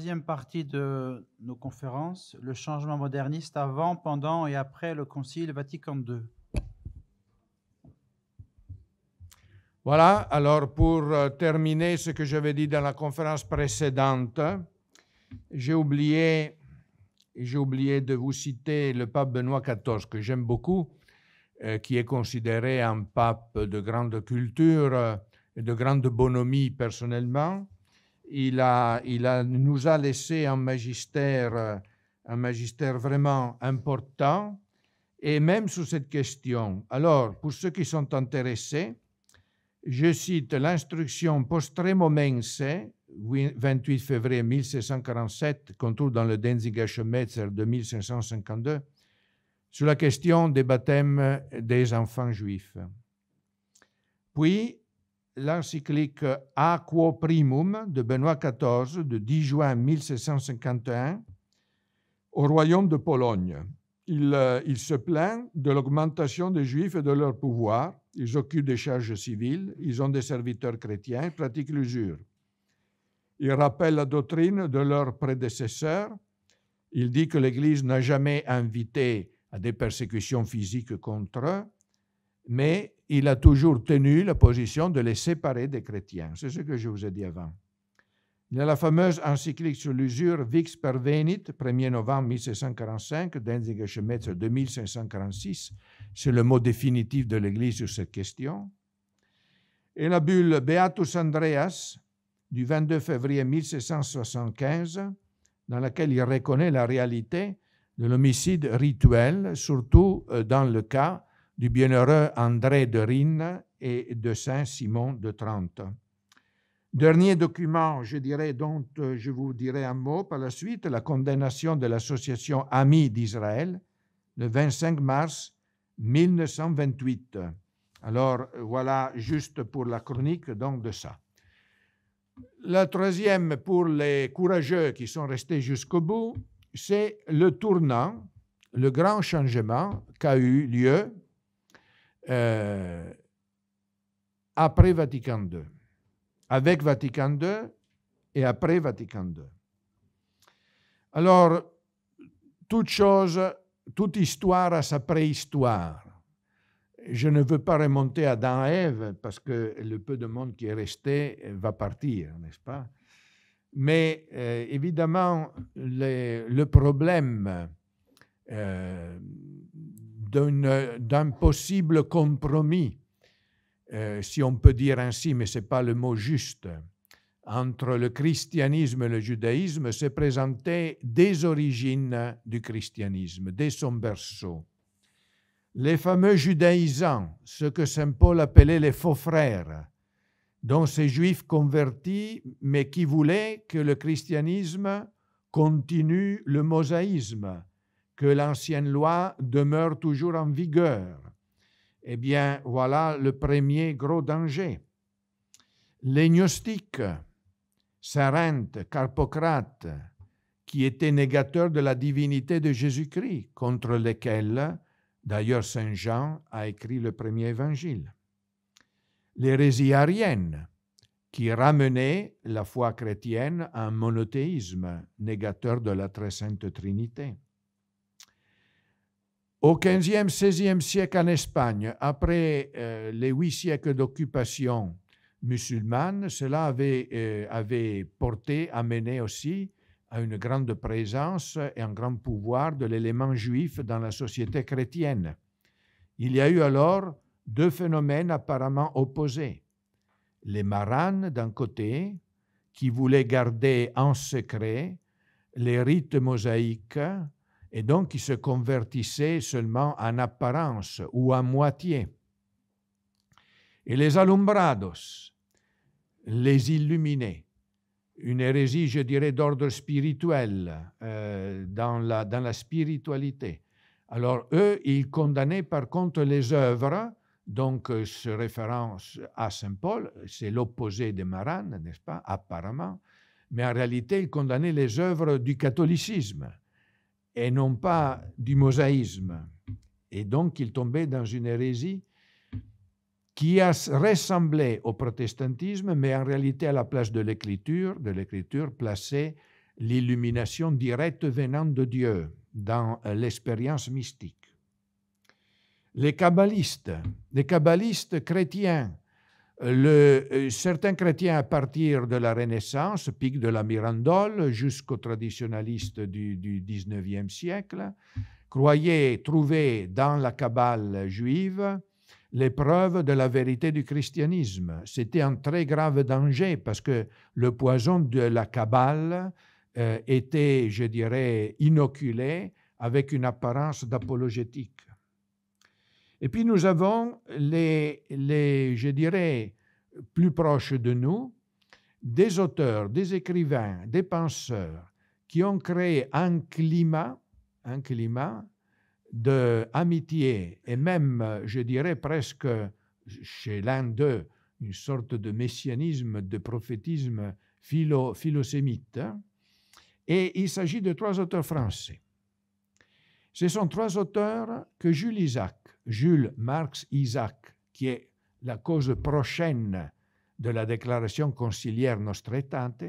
troisième partie de nos conférences, le changement moderniste avant, pendant et après le Concile Vatican II. Voilà, alors pour terminer ce que j'avais dit dans la conférence précédente, j'ai oublié de vous citer le pape Benoît XIV, que j'aime beaucoup, qui est considéré un pape de grande culture et de grande bonhomie personnellement. Il nous a laissé un magistère vraiment important, et même sur cette question. Alors, pour ceux qui sont intéressés, je cite l'instruction Postremo Mense, 28 février 1647, qu'on trouve dans le Denziger Schmetzer de 1552, sur la question des baptêmes des enfants juifs. Puis, l'encyclique A Quo Primum de Benoît XIV, de 10 juin 1651, au royaume de Pologne. Il se plaint de l'augmentation des Juifs et de leur pouvoir. Ils occupent des charges civiles, ils ont des serviteurs chrétiens, ils pratiquent l'usure. Il rappelle la doctrine de leurs prédécesseurs. Il dit que l'Église n'a jamais invité à des persécutions physiques contre eux, mais il a toujours tenu la position de les séparer des chrétiens. C'est ce que je vous ai dit avant. Il y a la fameuse encyclique sur l'usure Vix Pervenit, 1er novembre 1645, Denziger Schmetzer 2546, c'est le mot définitif de l'Église sur cette question. Et la bulle Beatus Andreas, du 22 février 1675, dans laquelle il reconnaît la réalité de l'homicide rituel, surtout dans le cas du bienheureux André de Rhine et de Saint Simon de Trente. Dernier document, je dirais, dont je vous dirai un mot par la suite, la condamnation de l'association Amis d'Israël, le 25 mars 1928. Alors, voilà, juste pour la chronique donc de ça. La troisième, pour les courageux qui sont restés jusqu'au bout, c'est le tournant, le grand changement qu'a eu lieu après Vatican II. Avec Vatican II et après Vatican II. Alors, toute histoire a sa préhistoire. Je ne veux pas remonter à Adam et Ève parce que le peu de monde qui est resté va partir, n'est-ce pas? Mais évidemment, le problème d'un possible compromis, si on peut dire ainsi, mais ce n'est pas le mot juste, entre le christianisme et le judaïsme s'est présenté des origines du christianisme, dès son berceau. Les fameux judaïsants, ce que saint Paul appelait les faux frères, dont ces juifs convertis, mais qui voulaient que le christianisme continue le mosaïsme, que l'ancienne loi demeure toujours en vigueur. Eh bien, voilà le premier gros danger. Les gnostiques, Sarente, Carpocrate, qui étaient négateurs de la divinité de Jésus-Christ, contre lesquels, d'ailleurs, saint Jean a écrit le premier évangile. L'hérésie arienne, qui ramenait la foi chrétienne à un monothéisme, négateur de la très sainte Trinité. Au XVe, XVIe siècle en Espagne, après les 8 siècles d'occupation musulmane, cela avait amené aussi à une grande présence et un grand pouvoir de l'élément juif dans la société chrétienne. Il y a eu alors 2 phénomènes apparemment opposés. Les maranes d'un côté, qui voulaient garder en secret les rites mosaïques, et donc qui se convertissaient seulement en apparence ou à moitié. Et les alumbrados, les illuminés, une hérésie, je dirais, d'ordre spirituel, dans la spiritualité. Alors, eux, ils condamnaient par contre les œuvres, donc ce référence à saint Paul, c'est l'opposé des maranes, n'est-ce pas, apparemment, mais en réalité, ils condamnaient les œuvres du catholicisme et non pas du mosaïsme. Et donc, il tombait dans une hérésie qui a ressemblé au protestantisme, mais en réalité, à la place de l'écriture plaçait l'illumination directe venant de Dieu dans l'expérience mystique. Les kabbalistes chrétiens, certains chrétiens à partir de la Renaissance, Pic de la Mirandole, jusqu'aux traditionalistes du XIXe siècle, croyaient trouver dans la Kabbale juive les preuves de la vérité du christianisme. C'était un très grave danger parce que le poison de la Kabbale était, je dirais, inoculé avec une apparence d'apologétique. Et puis nous avons je dirais, plus proches de nous, des auteurs, des écrivains, des penseurs qui ont créé un climat d'amitié et même, je dirais presque chez l'un d'eux, une sorte de messianisme, de prophétisme philosémite. Et il s'agit de 3 auteurs français. Ce sont 3 auteurs que Jules Marx Isaac, qui est la cause prochaine de la déclaration conciliaire Nostra Aetate,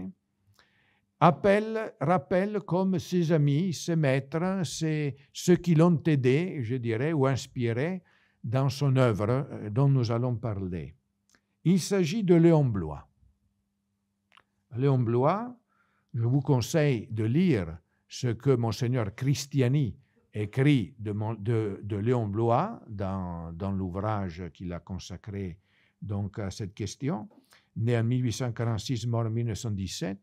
rappelle comme ses amis, ses maîtres, ceux qui l'ont aidé, je dirais, ou inspiré dans son œuvre dont nous allons parler. Il s'agit de Léon Bloy. Léon Bloy, je vous conseille de lire ce que Monseigneur Cristiani écrit de Léon Bloy dans l'ouvrage qu'il a consacré donc à cette question. Né en 1846, mort en 1917.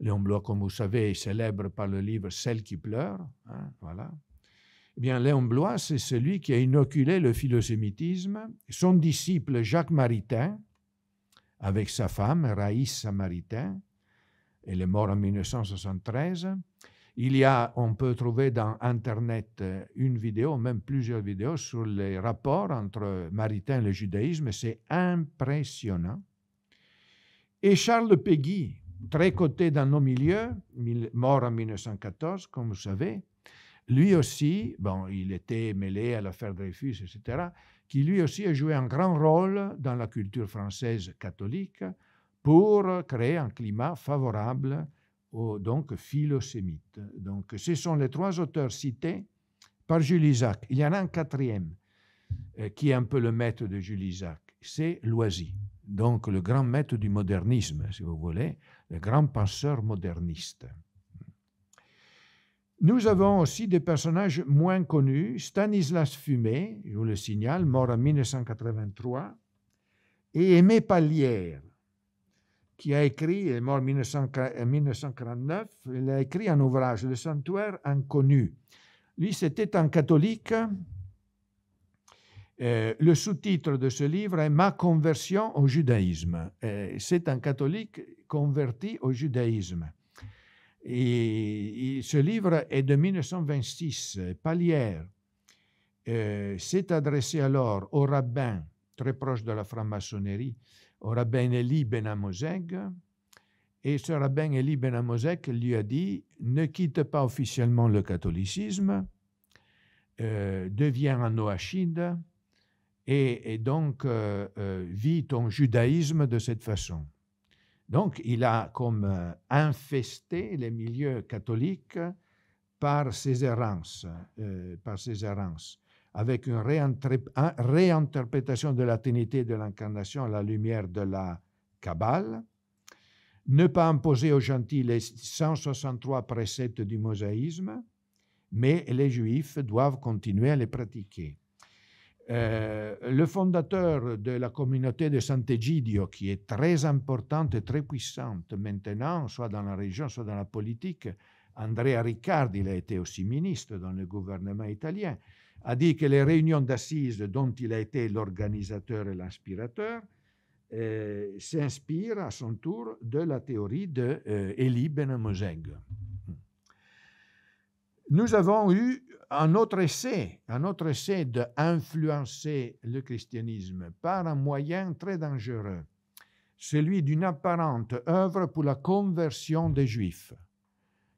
Léon Bloy, comme vous savez, est célèbre par le livre « Celle qui pleure ». Voilà. Eh bien, Léon Bloy, c'est celui qui a inoculé le philosémitisme. Son disciple Jacques Maritain, avec sa femme, Raïs Samaritain, elle est morte en 1973. On peut trouver dans Internet une vidéo, même plusieurs vidéos, sur les rapports entre Maritain et le judaïsme. C'est impressionnant. Et Charles Péguy, très coté dans nos milieux, mort en 1914, comme vous savez, lui aussi, il était mêlé à l'affaire Dreyfus, etc., qui lui aussi a joué un grand rôle dans la culture française catholique pour créer un climat favorable donc philosémite. Donc, ce sont les 3 auteurs cités par Jules Isaac. Il y en a un 4e qui est un peu le maître de Jules Isaac, c'est Loisy, donc le grand maître du modernisme, si vous voulez, le grand penseur moderniste. Nous avons aussi des personnages moins connus, Stanislas Fumet, je vous le signale, mort en 1983, et Aimé Pallière, qui a écrit, il est mort en 1949, il a écrit un ouvrage, Le sanctuaire inconnu. Lui, c'était un catholique. Le sous-titre de ce livre est « Ma conversion au judaïsme ». C'est un catholique converti au judaïsme. Et ce livre est de 1926. Pallière s'est adressé alors au rabbin, très proche de la franc-maçonnerie, au rabbin Élie Ben Amozeg, et ce rabbin Élie Ben Amozeg lui a dit « Ne quitte pas officiellement le catholicisme, deviens un noachide et donc vis ton judaïsme de cette façon ». Donc, il a comme infesté les milieux catholiques par ses errances, avec une réinterprétation de la Trinité et de l'Incarnation à la lumière de la Kabbale, ne pas imposer aux gentils les 163 préceptes du mosaïsme, mais les Juifs doivent continuer à les pratiquer. Le fondateur de la communauté de Sant'Egidio, qui est très importante et très puissante maintenant, soit dans la région, soit dans la politique, Andrea Riccardi, il a été aussi ministre dans le gouvernement italien, a dit que les réunions d'assises dont il a été l'organisateur et l'inspirateur s'inspirent à son tour de la théorie de Élie Ben Amozeg. Nous avons eu un autre essai d'influencer le christianisme par un moyen très dangereux, celui d'une apparente œuvre pour la conversion des Juifs.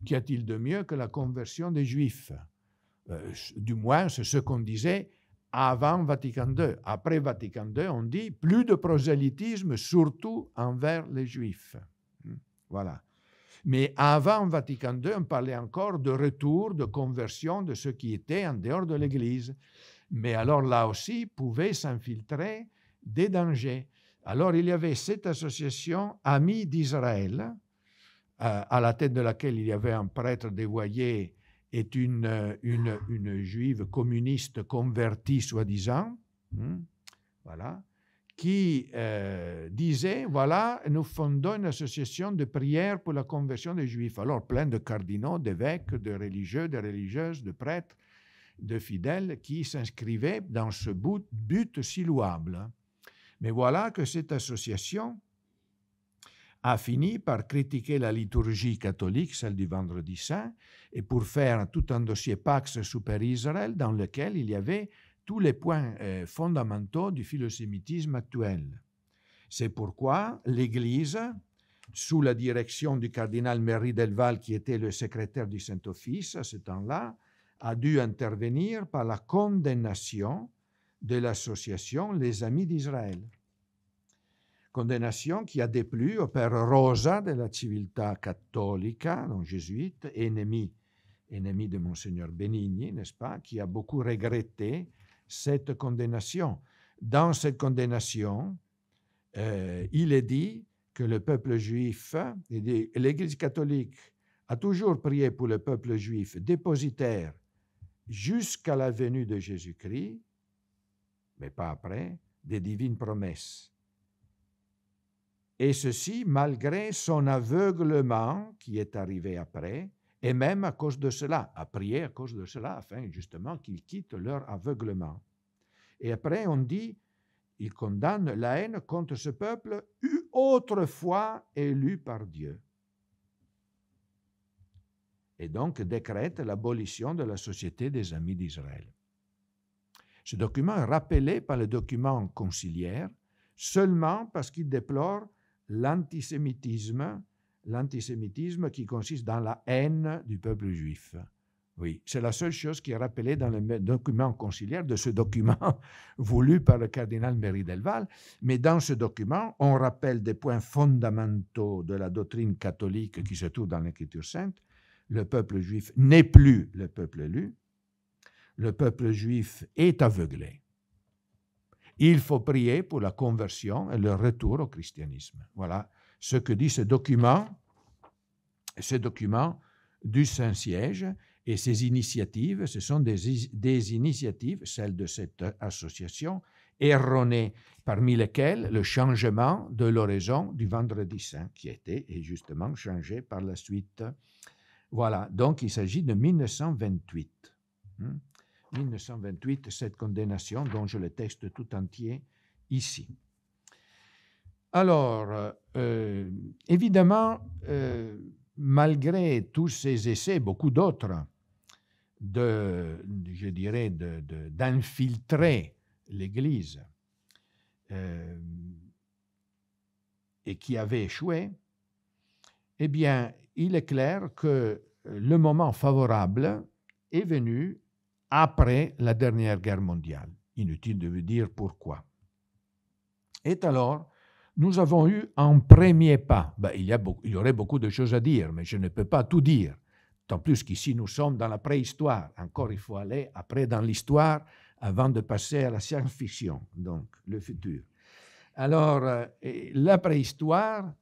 Qu'y a-t-il de mieux que la conversion des Juifs? Du moins, c'est ce qu'on disait avant Vatican II. Après Vatican II, on dit plus de prosélytisme, surtout envers les Juifs. Voilà. Mais avant Vatican II, on parlait encore de retour, de conversion de ceux qui étaient en dehors de l'Église. Mais alors là aussi, pouvaient s'infiltrer des dangers. Alors il y avait cette association Amis d'Israël, à la tête de laquelle il y avait un prêtre dévoyé et une juive communiste convertie, soi-disant, voilà, qui disait, voilà, nous fondons une association de prière pour la conversion des Juifs. Alors, plein de cardinaux, d'évêques, de religieux, de religieuses, de prêtres, de fidèles qui s'inscrivaient dans ce but si louable. Mais voilà que cette association a fini par critiquer la liturgie catholique, celle du Vendredi Saint, et pour faire tout un dossier Pax Super Israël dans lequel il y avait tous les points fondamentaux du philosémitisme actuel. C'est pourquoi l'Église, sous la direction du cardinal Merry Delval, qui était le secrétaire du Saint-Office à ce temps-là, a dû intervenir par la condamnation de l'association Les Amis d'Israël. Condamnation qui a déplu au père Rosa de la Civiltà Cattolica, un jésuite, ennemi de Monseigneur Benigni, n'est-ce pas, qui a beaucoup regretté cette condamnation. Dans cette condamnation, il est dit que le peuple juif, l'Église catholique a toujours prié pour le peuple juif dépositaire jusqu'à la venue de Jésus-Christ, mais pas après, des divines promesses. Et ceci malgré son aveuglement qui est arrivé après, et même à cause de cela, a prié à cause de cela, afin justement qu'ils quittent leur aveuglement. Et après on dit, il condamne la haine contre ce peuple autrefois élu par Dieu. Et donc décrète l'abolition de la Société des Amis d'Israël. Ce document est rappelé par le document conciliaire seulement parce qu'il déplore l'antisémitisme qui consiste dans la haine du peuple juif. Oui, c'est la seule chose qui est rappelée dans le document conciliaire de ce document voulu par le cardinal Merry Delval. Mais dans ce document, on rappelle des points fondamentaux de la doctrine catholique qui se trouve dans l'Écriture sainte. Le peuple juif n'est plus le peuple élu. Le peuple juif est aveuglé. Il faut prier pour la conversion et le retour au christianisme. Voilà ce que dit ce document du Saint-Siège. Et ces initiatives, ce sont des initiatives, celles de cette association, erronées, parmi lesquelles le changement de l'oraison du Vendredi Saint, qui a été justement changé par la suite. Voilà, donc il s'agit de 1928. 1928, cette condamnation dont je le texte tout entier ici. Alors, évidemment, malgré tous ces essais, beaucoup d'autres, d'infiltrer l'Église et qui avaient échoué, eh bien, il est clair que le moment favorable est venu après la dernière guerre mondiale. Inutile de vous dire pourquoi. Et alors, nous avons eu un premier pas. Il y aurait beaucoup de choses à dire, mais je ne peux pas tout dire. Tant plus qu'ici, nous sommes dans la préhistoire. Encore, il faut aller après dans l'histoire avant de passer à la science-fiction, donc le futur. Alors, la préhistoire,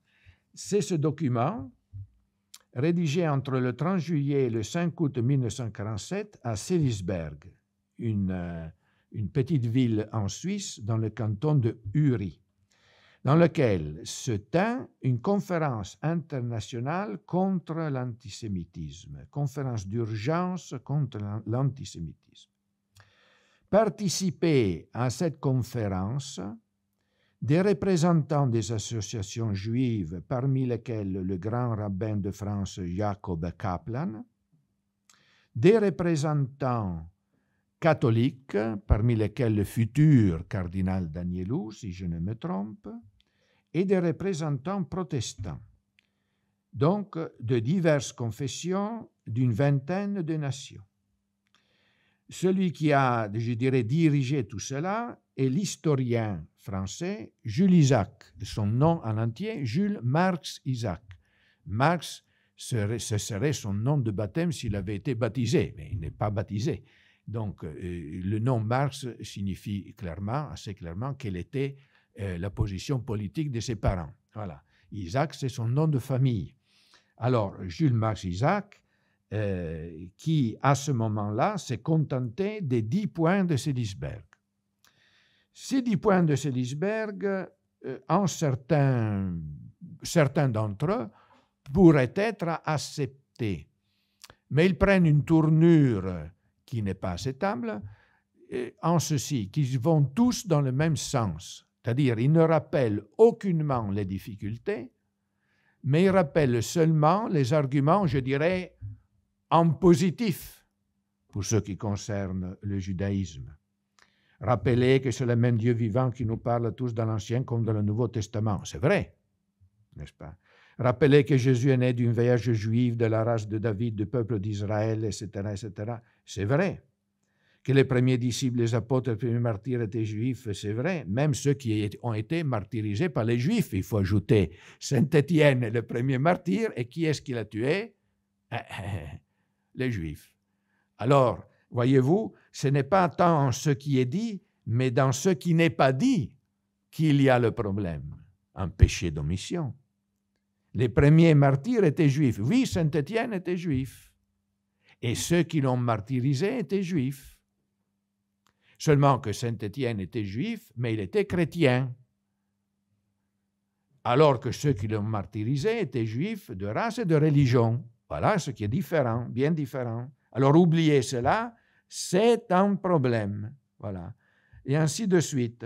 c'est ce document rédigé entre le 30 juillet et le 5 août 1947 à Seelisberg, une petite ville en Suisse dans le canton de Uri, dans lequel se tint une conférence internationale contre l'antisémitisme, conférence d'urgence contre l'antisémitisme. Participaient à cette conférence des représentants des associations juives, parmi lesquels le grand rabbin de France Jacob Kaplan, des représentants catholiques, parmi lesquels le futur cardinal Danielou, si je ne me trompe, et des représentants protestants, donc de diverses confessions d'une vingtaine de nations. Celui qui a, je dirais, dirigé tout cela est l'historien français Jules Isaac, son nom en entier, Jules Marx Isaac. Marx, ce serait son nom de baptême s'il avait été baptisé, mais il n'est pas baptisé. Donc, le nom Marx signifie clairement, assez clairement, quelle était la position politique de ses parents. Voilà. Isaac, c'est son nom de famille. Alors, Jules Max Isaac, qui, à ce moment-là, s'est contenté des 10 points de Seelisberg. Ces 10 points de Seelisberg, certains d'entre eux pourraient être acceptés, mais ils prennent une tournure qui n'est pas acceptable, en ceci, qu'ils vont tous dans le même sens. C'est-à-dire, ils ne rappellent aucunement les difficultés, mais ils rappellent seulement les arguments, je dirais, en positif, pour ce qui concerne le judaïsme. Rappelez que c'est le même Dieu vivant qui nous parle tous dans l'Ancien comme dans le Nouveau Testament. C'est vrai, n'est-ce pas? Rappelez que Jésus est né d'une vierge juive de la race de David, du peuple d'Israël, etc., etc. C'est vrai. Que les premiers disciples, les apôtres, les premiers martyrs étaient juifs, c'est vrai. Même ceux qui ont été martyrisés par les juifs, il faut ajouter. Saint Étienne est le premier martyr, et qui est-ce qui l'a tué? Les juifs. Alors, voyez-vous, ce n'est pas tant en ce qui est dit, mais dans ce qui n'est pas dit qu'il y a le problème. Un péché d'omission. Les premiers martyrs étaient juifs. Oui, Saint Étienne était juif. Et ceux qui l'ont martyrisé étaient juifs. Seulement que Saint Étienne était juif, mais il était chrétien. Alors que ceux qui l'ont martyrisé étaient juifs de race et de religion. Voilà ce qui est différent, bien différent. Alors oubliez cela, c'est un problème. Voilà. Et ainsi de suite.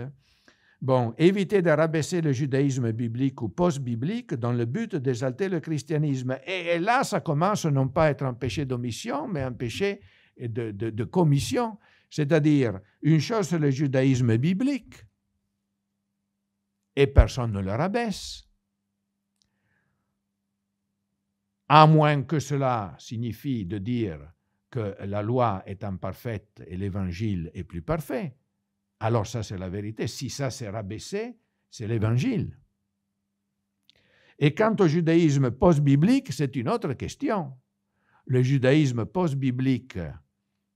Bon, évitez de rabaisser le judaïsme biblique ou post-biblique dans le but d'exalter le christianisme. Et là, ça commence non pas à être un péché d'omission, mais un péché de commission. C'est-à-dire, une chose c'est le judaïsme biblique, et personne ne le rabaisse. À moins que cela signifie de dire que la loi est imparfaite et l'évangile est plus parfait. Alors ça, c'est la vérité. Si ça s'est rabaissé, c'est l'évangile. Et quant au judaïsme post-biblique, c'est une autre question. Le judaïsme post-biblique,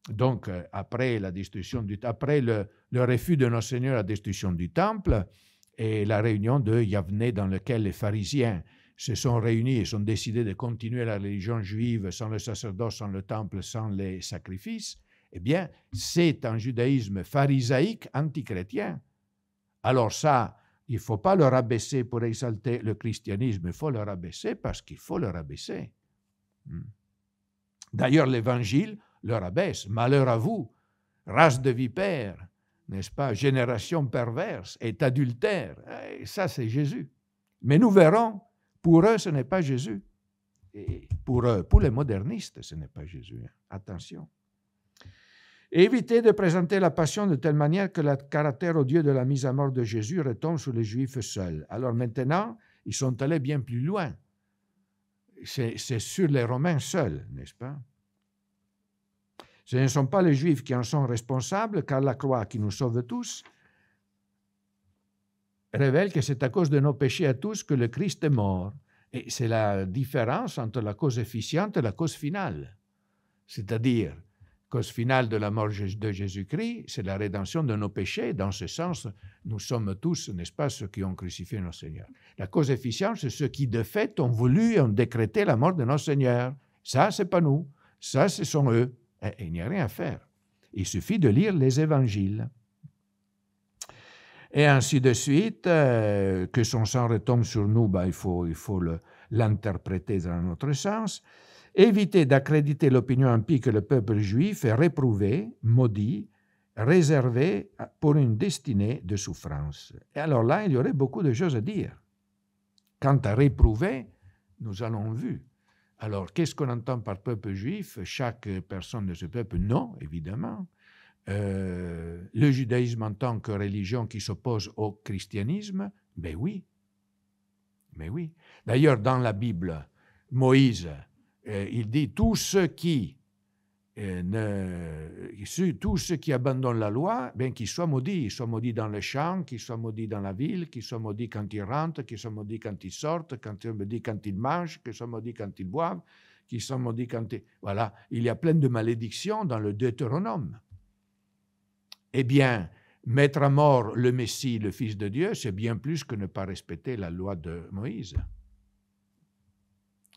donc après la destruction après le refus de notre Seigneur à la destruction du temple et la réunion de Yavne dans laquelle les pharisiens se sont réunis et ont décidé de continuer la religion juive sans le sacerdoce, sans le temple, sans les sacrifices, eh bien, c'est un judaïsme pharisaïque antichrétien. Alors ça, il ne faut pas le rabaisser pour exalter le christianisme, il faut le rabaisser parce qu'il faut le rabaisser. D'ailleurs, l'Évangile le rabaisse. Malheur à vous, race de vipères, n'est-ce pas, génération perverse, et adultère. Et ça, c'est Jésus. Mais nous verrons, pour eux, ce n'est pas Jésus. Et pour eux, pour les modernistes, ce n'est pas Jésus. Attention. Évitez de présenter la passion de telle manière que le caractère odieux de la mise à mort de Jésus retombe sur les Juifs seuls. Alors maintenant, ils sont allés bien plus loin. C'est sur les Romains seuls, n'est-ce pas? Ce ne sont pas les Juifs qui en sont responsables, car la croix qui nous sauve tous révèle que c'est à cause de nos péchés à tous que le Christ est mort. Et c'est la différence entre la cause efficiente et la cause finale. C'est-à-dire, cause finale de la mort de Jésus-Christ, c'est la rédemption de nos péchés. Dans ce sens, nous sommes tous, n'est-ce pas, ceux qui ont crucifié notre Seigneur. La cause efficiente, c'est ceux qui, de fait, ont voulu et ont décrété la mort de notre Seigneur. Ça, c'est pas nous. Ça, ce sont eux. Et il n'y a rien à faire. Il suffit de lire les évangiles. Et ainsi de suite, que son sang retombe sur nous, il faut l'interpréter dans notre sens. Éviter d'accréditer l'opinion impie que le peuple juif est réprouvé, maudit, réservé pour une destinée de souffrance. Et alors là, il y aurait beaucoup de choses à dire. Quant à réprouver, nous allons vu. Alors, qu'est-ce qu'on entend par peuple juif? Chaque personne de ce peuple? Non, évidemment. Le judaïsme en tant que religion qui s'oppose au christianisme? Ben oui. Mais oui. D'ailleurs, dans la Bible, Moïse, il dit « Tous ceux qui tous ceux qui abandonnent la loi, bien qu'ils soient maudits. Ils soient maudits dans les champs, qu'ils soient maudits dans la ville, qu'ils soient maudits quand ils rentrent, qu'ils soient maudits quand ils sortent, qu'ils soient maudits quand ils mangent, qu'ils soient maudits quand ils boivent, qu'ils soient maudits quand ils... Voilà, il y a plein de malédictions dans le Deutéronome. Eh bien, mettre à mort le Messie, le Fils de Dieu, c'est bien plus que ne pas respecter la loi de Moïse.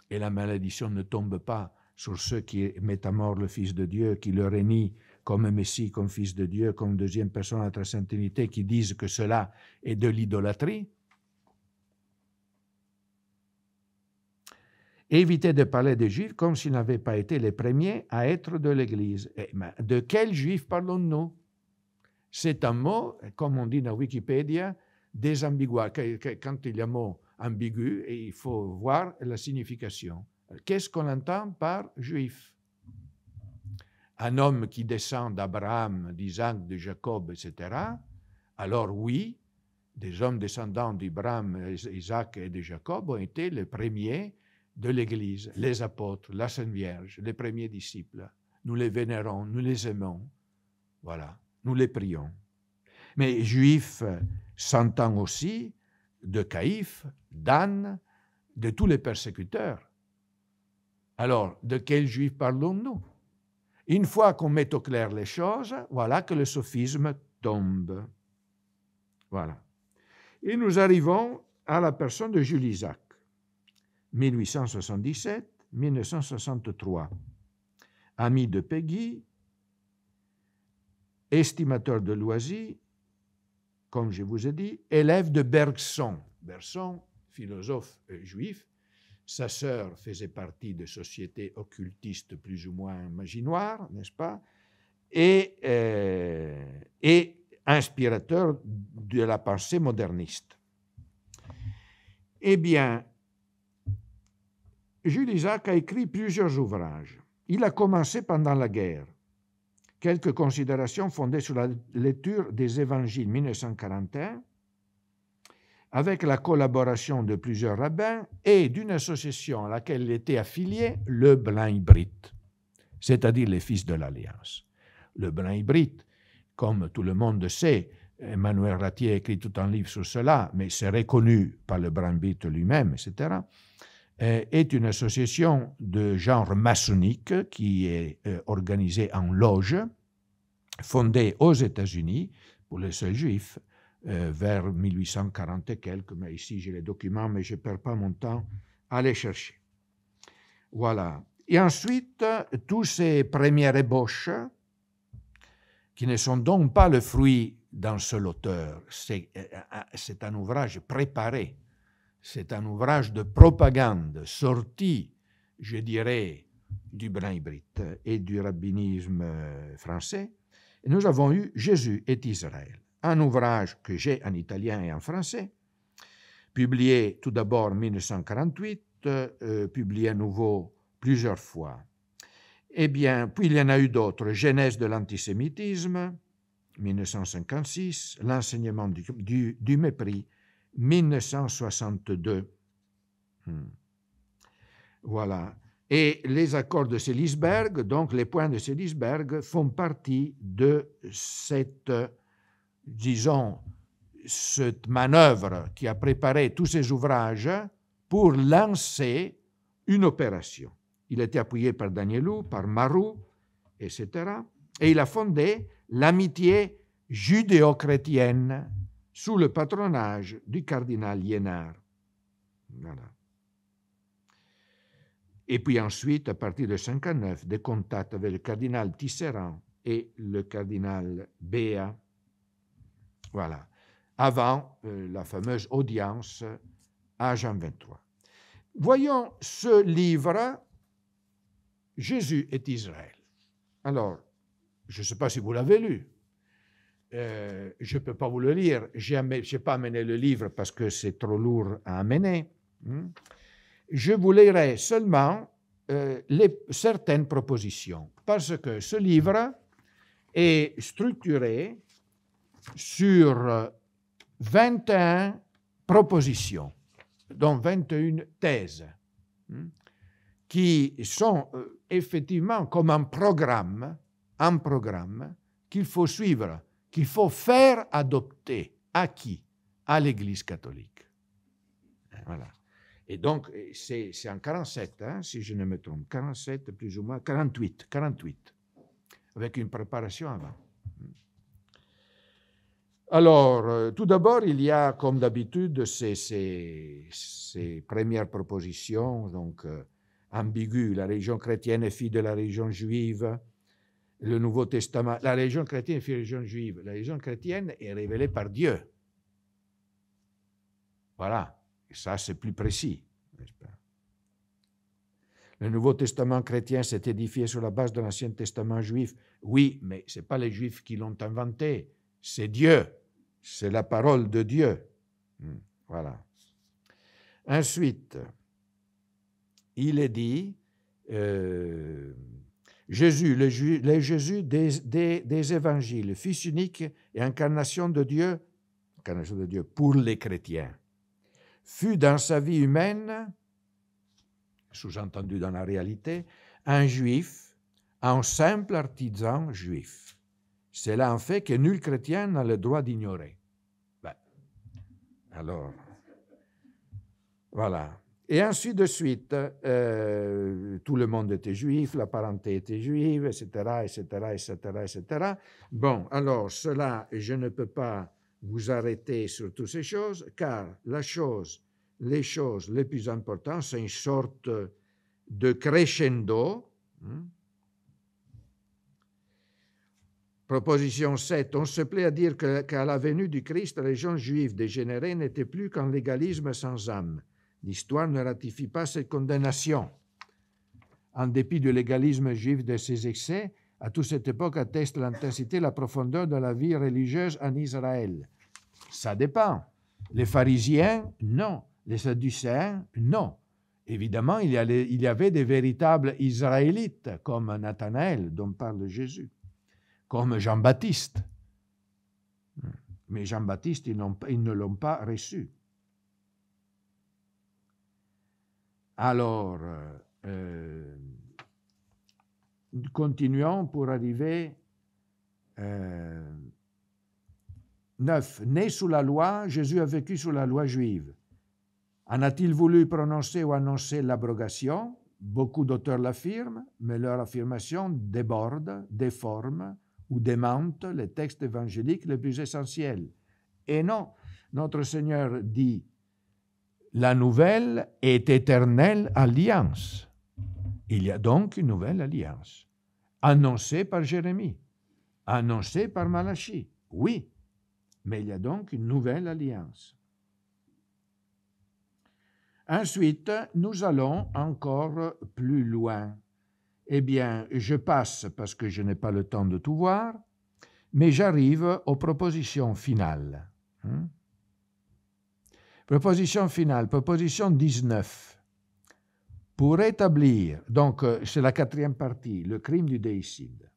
Et la malédiction ne tombe pas sur ceux qui mettent à mort le Fils de Dieu, qui le renient comme Messie, comme Fils de Dieu, comme deuxième personne de la Très Sainte Trinité, qui disent que cela est de l'idolâtrie. Évitez de parler des Juifs comme s'ils n'avaient pas été les premiers à être de l'Église. De quels Juifs parlons-nous? C'est un mot, comme on dit dans Wikipédia, désambigué. Quand il y a un mot ambigu, il faut voir la signification. Qu'est-ce qu'on entend par juif? Un homme qui descend d'Abraham, d'Isaac, de Jacob, etc. Alors oui, des hommes descendants d'Abraham, d'Isaac et de Jacob ont été les premiers de l'Église, les apôtres, la Sainte Vierge, les premiers disciples. Nous les vénérons, nous les aimons. Voilà, nous les prions. Mais juif s'entend aussi de Caïphe, d'Anne, de tous les persécuteurs. Alors, de quels Juifs parlons-nous? Une fois qu'on met au clair les choses, voilà que le sophisme tombe. Voilà. Et nous arrivons à la personne de Jules Isaac, 1877-1963. Ami de Péguy, estimateur de Loisy, comme je vous ai dit, élève de Bergson. Bergson, philosophe juif. Sa sœur faisait partie de sociétés occultistes plus ou moins imaginoires, n'est-ce pas? Et inspirateur de la pensée moderniste. Eh bien, Jules Isaac a écrit plusieurs ouvrages. Il a commencé pendant la guerre. Quelques considérations fondées sur la lecture des Évangiles 1941, avec la collaboration de plusieurs rabbins et d'une association à laquelle il était affilié, le Blanc Hybride, c'est-à-dire les Fils de l'Alliance. Le Blanc Hybride, comme tout le monde sait, Emmanuel Ratier a écrit tout un livre sur cela, mais c'est reconnu par le Blanc Hybride lui-même, etc., est une association de genre maçonnique qui est organisée en loge, fondée aux États-Unis pour les seuls juifs, vers 1840 et quelques, mais ici j'ai les documents, mais je ne perds pas mon temps à les chercher. Voilà. Et ensuite, tous ces premières ébauches, qui ne sont donc pas le fruit d'un seul auteur, c'est un ouvrage préparé, c'est un ouvrage de propagande sorti, je dirais, du Blanc Hybride et du rabbinisme français. Et nous avons eu Jésus est Israël, un ouvrage que j'ai en italien et en français, publié tout d'abord en 1948, publié à nouveau plusieurs fois. Eh bien, puis il y en a eu d'autres. Genèse de l'antisémitisme, 1956, l'enseignement du mépris, 1962. Voilà. Et les accords de Sélisberg, donc les points de Sélisberg, font partie de cette, disons, cette manœuvre qui a préparé tous ces ouvrages pour lancer une opération. Il a été appuyé par Danielou, par Marou, etc. Et il a fondé l'amitié judéo-chrétienne sous le patronage du cardinal Liénard. Voilà. Et puis ensuite, à partir de 1959, des contacts avec le cardinal Tisserand et le cardinal Béat. Voilà. Avant la fameuse audience à Jean 23. Voyons ce livre, Jésus est Israël. Alors, je ne sais pas si vous l'avez lu. Je ne peux pas vous le lire. Je n'ai pas amené le livre parce que c'est trop lourd à amener. Je vous lirai seulement certaines propositions, parce que ce livre est structuré sur 21 propositions, dont 21 thèses, qui sont effectivement comme un programme qu'il faut suivre, qu'il faut faire adopter. À qui? À l'Église catholique. Voilà. Et donc, c'est en 47, hein, si je ne me trompe, 47 plus ou moins, 48, avec une préparation avant. Alors, tout d'abord, il y a, comme d'habitude, ces premières propositions, donc ambiguës. La religion chrétienne est fille de la religion juive. Le Nouveau Testament, la religion chrétienne est fille de la religion juive. La religion chrétienne est révélée par Dieu. Voilà. Et ça, c'est plus précis, n'est-ce pas? Le Nouveau Testament chrétien s'est édifié sur la base de l'Ancien Testament juif. Oui, mais ce n'est pas les Juifs qui l'ont inventé. C'est Dieu, c'est la parole de Dieu. Voilà. Ensuite, il est dit, Jésus, le Jésus des évangiles, fils unique et incarnation de Dieu pour les chrétiens, fut dans sa vie humaine, sous-entendu dans la réalité, un juif, un simple artisan juif. C'est là un fait que nul chrétien n'a le droit d'ignorer. Ben, alors, voilà. Et ainsi de suite, tout le monde était juif, la parenté était juive, etc. Bon, alors, cela, je ne peux pas vous arrêter sur toutes ces choses, car les choses les plus importantes, c'est une sorte de crescendo. Proposition 7. On se plaît à dire qu'à la venue du Christ, les gens juifs dégénérés n'étaient plus qu'un légalisme sans âme. L'histoire ne ratifie pas cette condamnation. En dépit du légalisme juif de ses excès, à toute cette époque atteste l'intensité et la profondeur de la vie religieuse en Israël. Ça dépend. Les pharisiens, non. Les sadducéens, non. Évidemment, il y avait des véritables Israélites, comme Nathanaël, dont parle Jésus, comme Jean-Baptiste. Mais Jean-Baptiste, ils ne l'ont pas reçu. Alors, continuons pour arriver 9. Né sous la loi, Jésus a vécu sous la loi juive. En a-t-il voulu prononcer ou annoncer l'abrogation? Beaucoup d'auteurs l'affirment, mais leur affirmation déborde, déforme ou démente les textes évangéliques les plus essentiels. Et non, notre Seigneur dit la nouvelle et éternelle alliance. Il y a donc une nouvelle alliance, annoncée par Jérémie, annoncée par Malachie. Oui, mais il y a donc une nouvelle alliance. Ensuite, nous allons encore plus loin. Eh bien, je passe parce que je n'ai pas le temps de tout voir, mais j'arrive aux propositions finales. Proposition finale, proposition 19. Pour établir, donc c'est la 4e partie, le crime du déicide.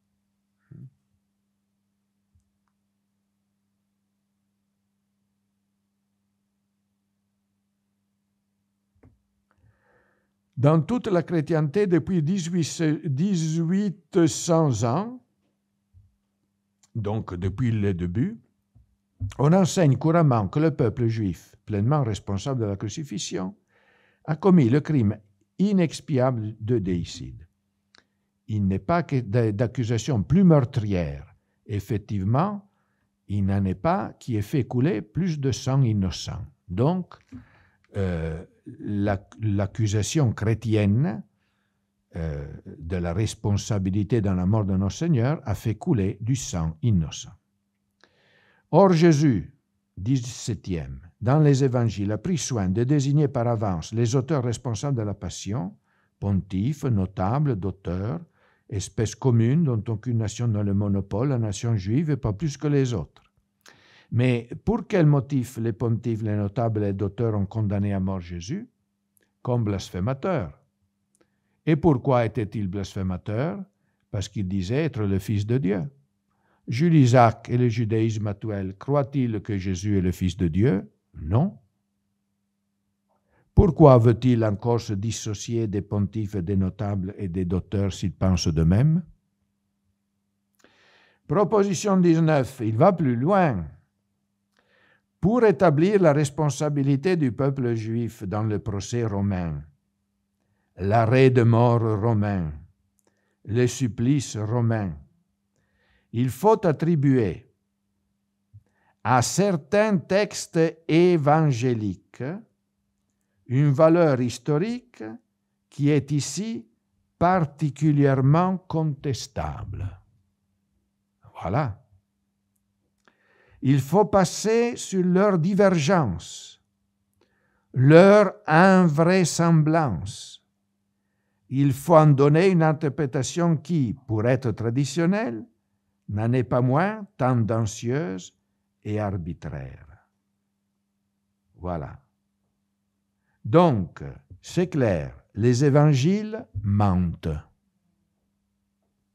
Dans toute la chrétienté depuis 1800 ans, donc depuis le début, on enseigne couramment que le peuple juif, pleinement responsable de la crucifixion, a commis le crime inexpiable de déicide. Il n'est pas que d'accusation plus meurtrière. Effectivement, il n'en est pas qui ait fait couler plus de sang innocent. Donc, l'accusation chrétienne de la responsabilité dans la mort de notre Seigneur a fait couler du sang innocent. Or Jésus, 17e, dans les évangiles, a pris soin de désigner par avance les auteurs responsables de la passion, pontifes, notables, d'auteurs, espèces communes dont aucune nation n'a le monopole, la nation juive, et pas plus que les autres. Mais pour quel motif les pontifes, les notables et d'auteurs ont condamné à mort Jésus? Comme blasphémateur. Et pourquoi était-il blasphémateur? Parce qu'il disait être le Fils de Dieu. Jules Isaac et le judaïsme actuel, croient-ils que Jésus est le Fils de Dieu? Non. Pourquoi veut-il encore se dissocier des pontifes, des notables et des docteurs s'ils pensent de même? Proposition 19, il va plus loin. Pour établir la responsabilité du peuple juif dans le procès romain, l'arrêt de mort romain, le supplice romain, il faut attribuer à certains textes évangéliques une valeur historique qui est ici particulièrement contestable. Voilà. Il faut passer sur leur divergence, leur invraisemblance. Il faut en donner une interprétation qui, pour être traditionnelle, n'en est pas moins tendancieuse et arbitraire. Voilà. Donc, c'est clair, les évangiles mentent.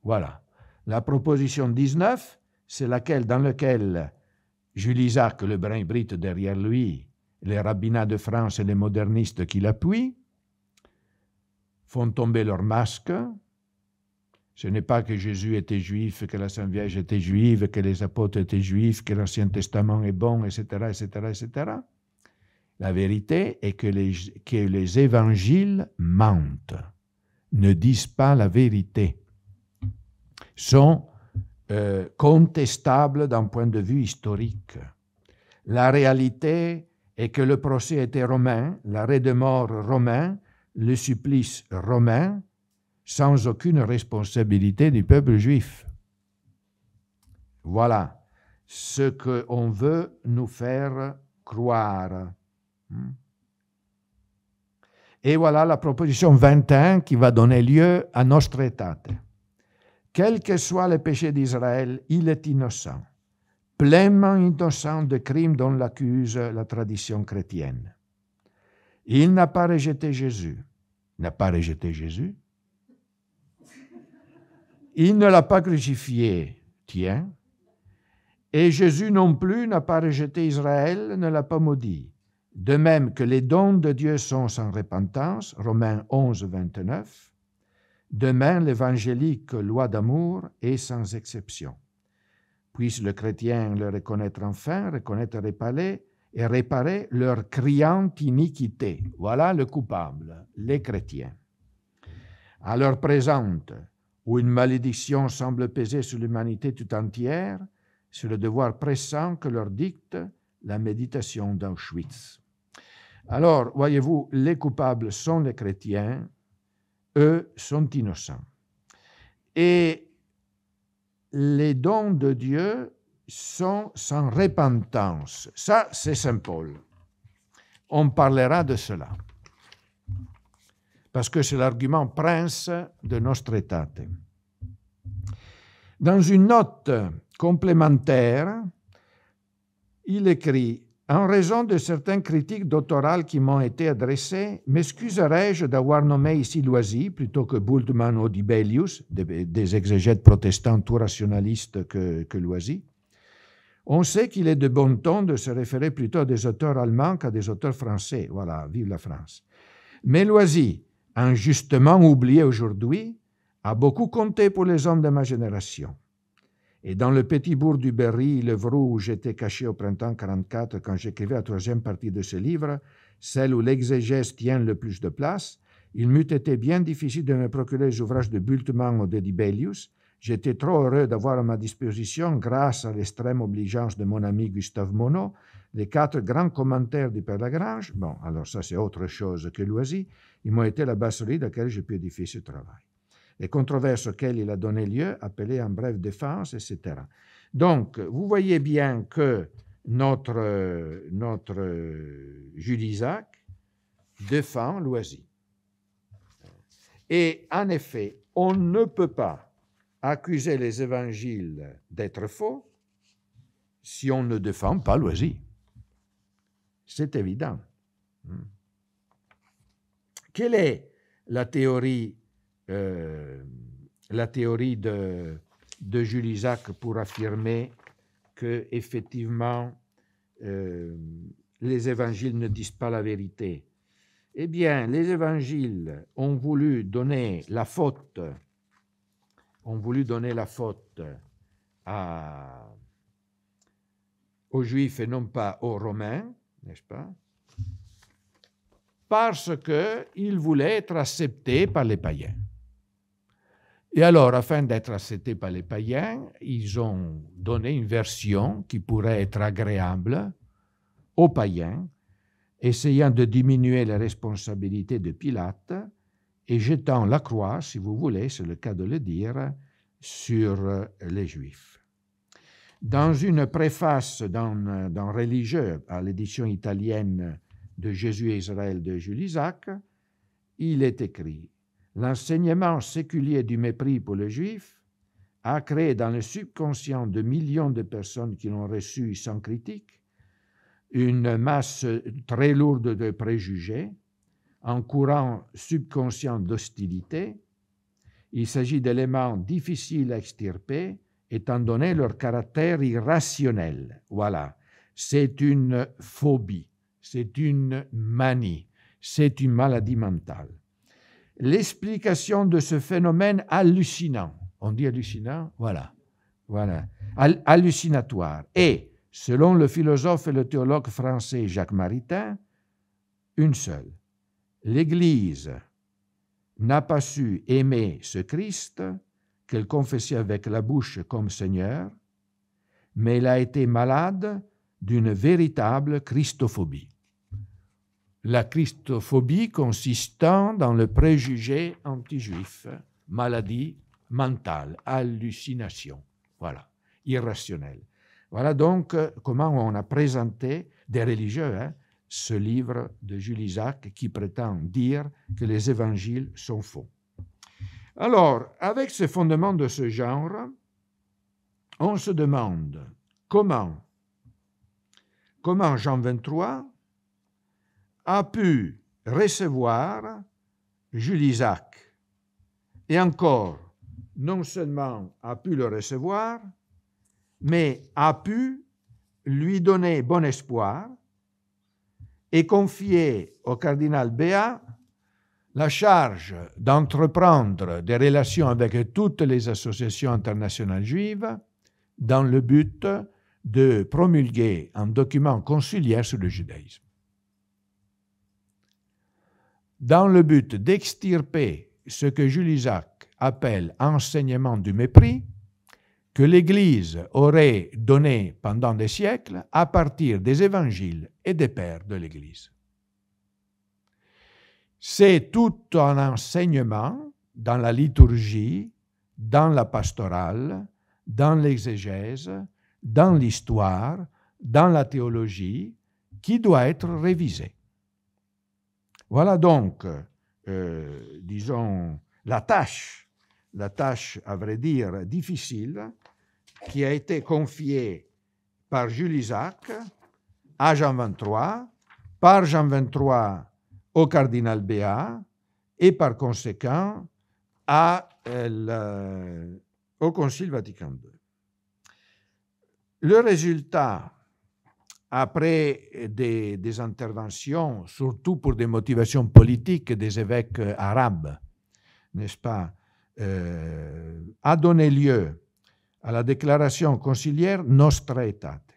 Voilà. La proposition 19, c'est laquelle dans laquelle Jules Isaac, le brin hybride derrière lui, les rabbinats de France et les modernistes qui l'appuient, font tomber leur masque. Ce n'est pas que Jésus était juif, que la Sainte Vierge était juive, que les apôtres étaient juifs, que l'Ancien Testament est bon, etc., etc., etc. La vérité est que les évangiles mentent, ne disent pas la vérité, sont contestables d'un point de vue historique. La réalité est que le procès était romain, l'arrêt de mort romain, le supplice romain, sans aucune responsabilité du peuple juif. Voilà ce qu'on veut nous faire croire. Et voilà la proposition 21 qui va donner lieu à Nostra Aetate. Quel que soit le péché d'Israël, il est innocent, pleinement innocent de crimes dont l'accuse la tradition chrétienne. Il n'a pas rejeté Jésus. N'a pas rejeté Jésus. Il ne l'a pas crucifié, tiens. Et Jésus non plus n'a pas rejeté Israël, ne l'a pas maudit. De même que les dons de Dieu sont sans repentance, Romains 11, 29, de même l'évangélique loi d'amour est sans exception. Puisse le chrétien le reconnaître enfin, reconnaître et réparer leur criante iniquité. Voilà le coupable, les chrétiens. À l'heure présente, où une malédiction semble peser sur l'humanité tout entière, c'est le devoir pressant que leur dicte la méditation d'Auschwitz. Alors, voyez-vous, les coupables sont les chrétiens, eux sont innocents. Et les dons de Dieu sont sans repentance. Ça, c'est Saint Paul. On parlera de cela. Parce que c'est l'argument prince de Nostra Aetate. Dans une note complémentaire, il écrit « En raison de certaines critiques doctorales qui m'ont été adressées, m'excuserai-je d'avoir nommé ici Loisy plutôt que Bultmann ou Dibelius, des exégètes protestants tout rationalistes que Loisy. On sait qu'il est de bon ton de se référer plutôt à des auteurs allemands qu'à des auteurs français. Voilà, vive la France. Mais Loisy, injustement oublié aujourd'hui, a beaucoup compté pour les hommes de ma génération. Et dans le petit bourg du Berry, le Vrou, où j'étais caché au printemps 1944 quand j'écrivais la troisième partie de ce livre, celle où l'exégèse tient le plus de place, il m'eût été bien difficile de me procurer les ouvrages de Bultmann ou de Dibelius. J'étais trop heureux d'avoir à ma disposition, grâce à l'extrême obligeance de mon ami Gustave Monod, les 4 grands commentaires du Père Lagrange. Bon, alors ça c'est autre chose que Loisy. Ils m'ont été la base solide à laquelle j'ai pu édifier ce travail. Les controverses auxquelles il a donné lieu, appelées en brève défense, etc. Donc, vous voyez bien que notre Jules Isaac défend Loisy. Et en effet, on ne peut pas accuser les évangiles d'être faux si on ne défend pas Loisy. C'est évident. Quelle est la théorie de Jules Isaac pour affirmer que effectivement les évangiles ne disent pas la vérité? Eh bien, les évangiles ont voulu donner la faute, aux Juifs et non pas aux Romains, n'est-ce pas? Parce qu'ils voulaient être acceptés par les païens. Et alors, afin d'être acceptés par les païens, ils ont donné une version qui pourrait être agréable aux païens, essayant de diminuer les responsabilités de Pilate et jetant la croix, si vous voulez, c'est le cas de le dire, sur les Juifs. Dans une préface d'un religieux à l'édition italienne de Jésus et Israël de Jules Isaac, il est écrit « L'enseignement séculier du mépris pour les Juifs a créé dans le subconscient de millions de personnes qui l'ont reçu sans critique une masse très lourde de préjugés, un courant subconscient d'hostilité. Il s'agit d'éléments difficiles à extirper, étant donné leur caractère irrationnel. Voilà, c'est une phobie, c'est une manie, c'est une maladie mentale. L'explication de ce phénomène hallucinant, on dit hallucinant? Voilà, hallucinatoire, est, selon le philosophe et le théologue français Jacques Maritain, une seule. L'Église n'a pas su aimer ce Christ qu'elle confessait avec la bouche comme Seigneur, mais elle a été malade d'une véritable christophobie. La christophobie consistant dans le préjugé anti-juif, maladie mentale, hallucination, voilà, irrationnelle. Voilà donc comment on a présenté des religieux ce livre de Jules Isaac qui prétend dire que les évangiles sont faux. Alors, avec ce fondement de ce genre, on se demande comment Jean 23 a pu recevoir Jules Isaac et encore, non seulement a pu le recevoir, mais a pu lui donner bon espoir et confier au cardinal Béat la charge d'entreprendre des relations avec toutes les associations internationales juives dans le but de promulguer un document conciliaire sur le judaïsme. Dans le but d'extirper ce que Jules Isaac appelle enseignement du mépris, que l'Église aurait donné pendant des siècles à partir des évangiles et des pères de l'Église. C'est tout un enseignement dans la liturgie, dans la pastorale, dans l'exégèse, dans l'histoire, dans la théologie, qui doit être révisé. Voilà donc, disons, la tâche, à vrai dire, difficile, qui a été confiée par Jules Isaac à Jean 23, par Jean 23 au cardinal Béat et par conséquent au Concile Vatican II. Le résultat, après des interventions, surtout pour des motivations politiques des évêques arabes, n'est-ce pas, a donné lieu à la déclaration conciliaire Nostra Aetate.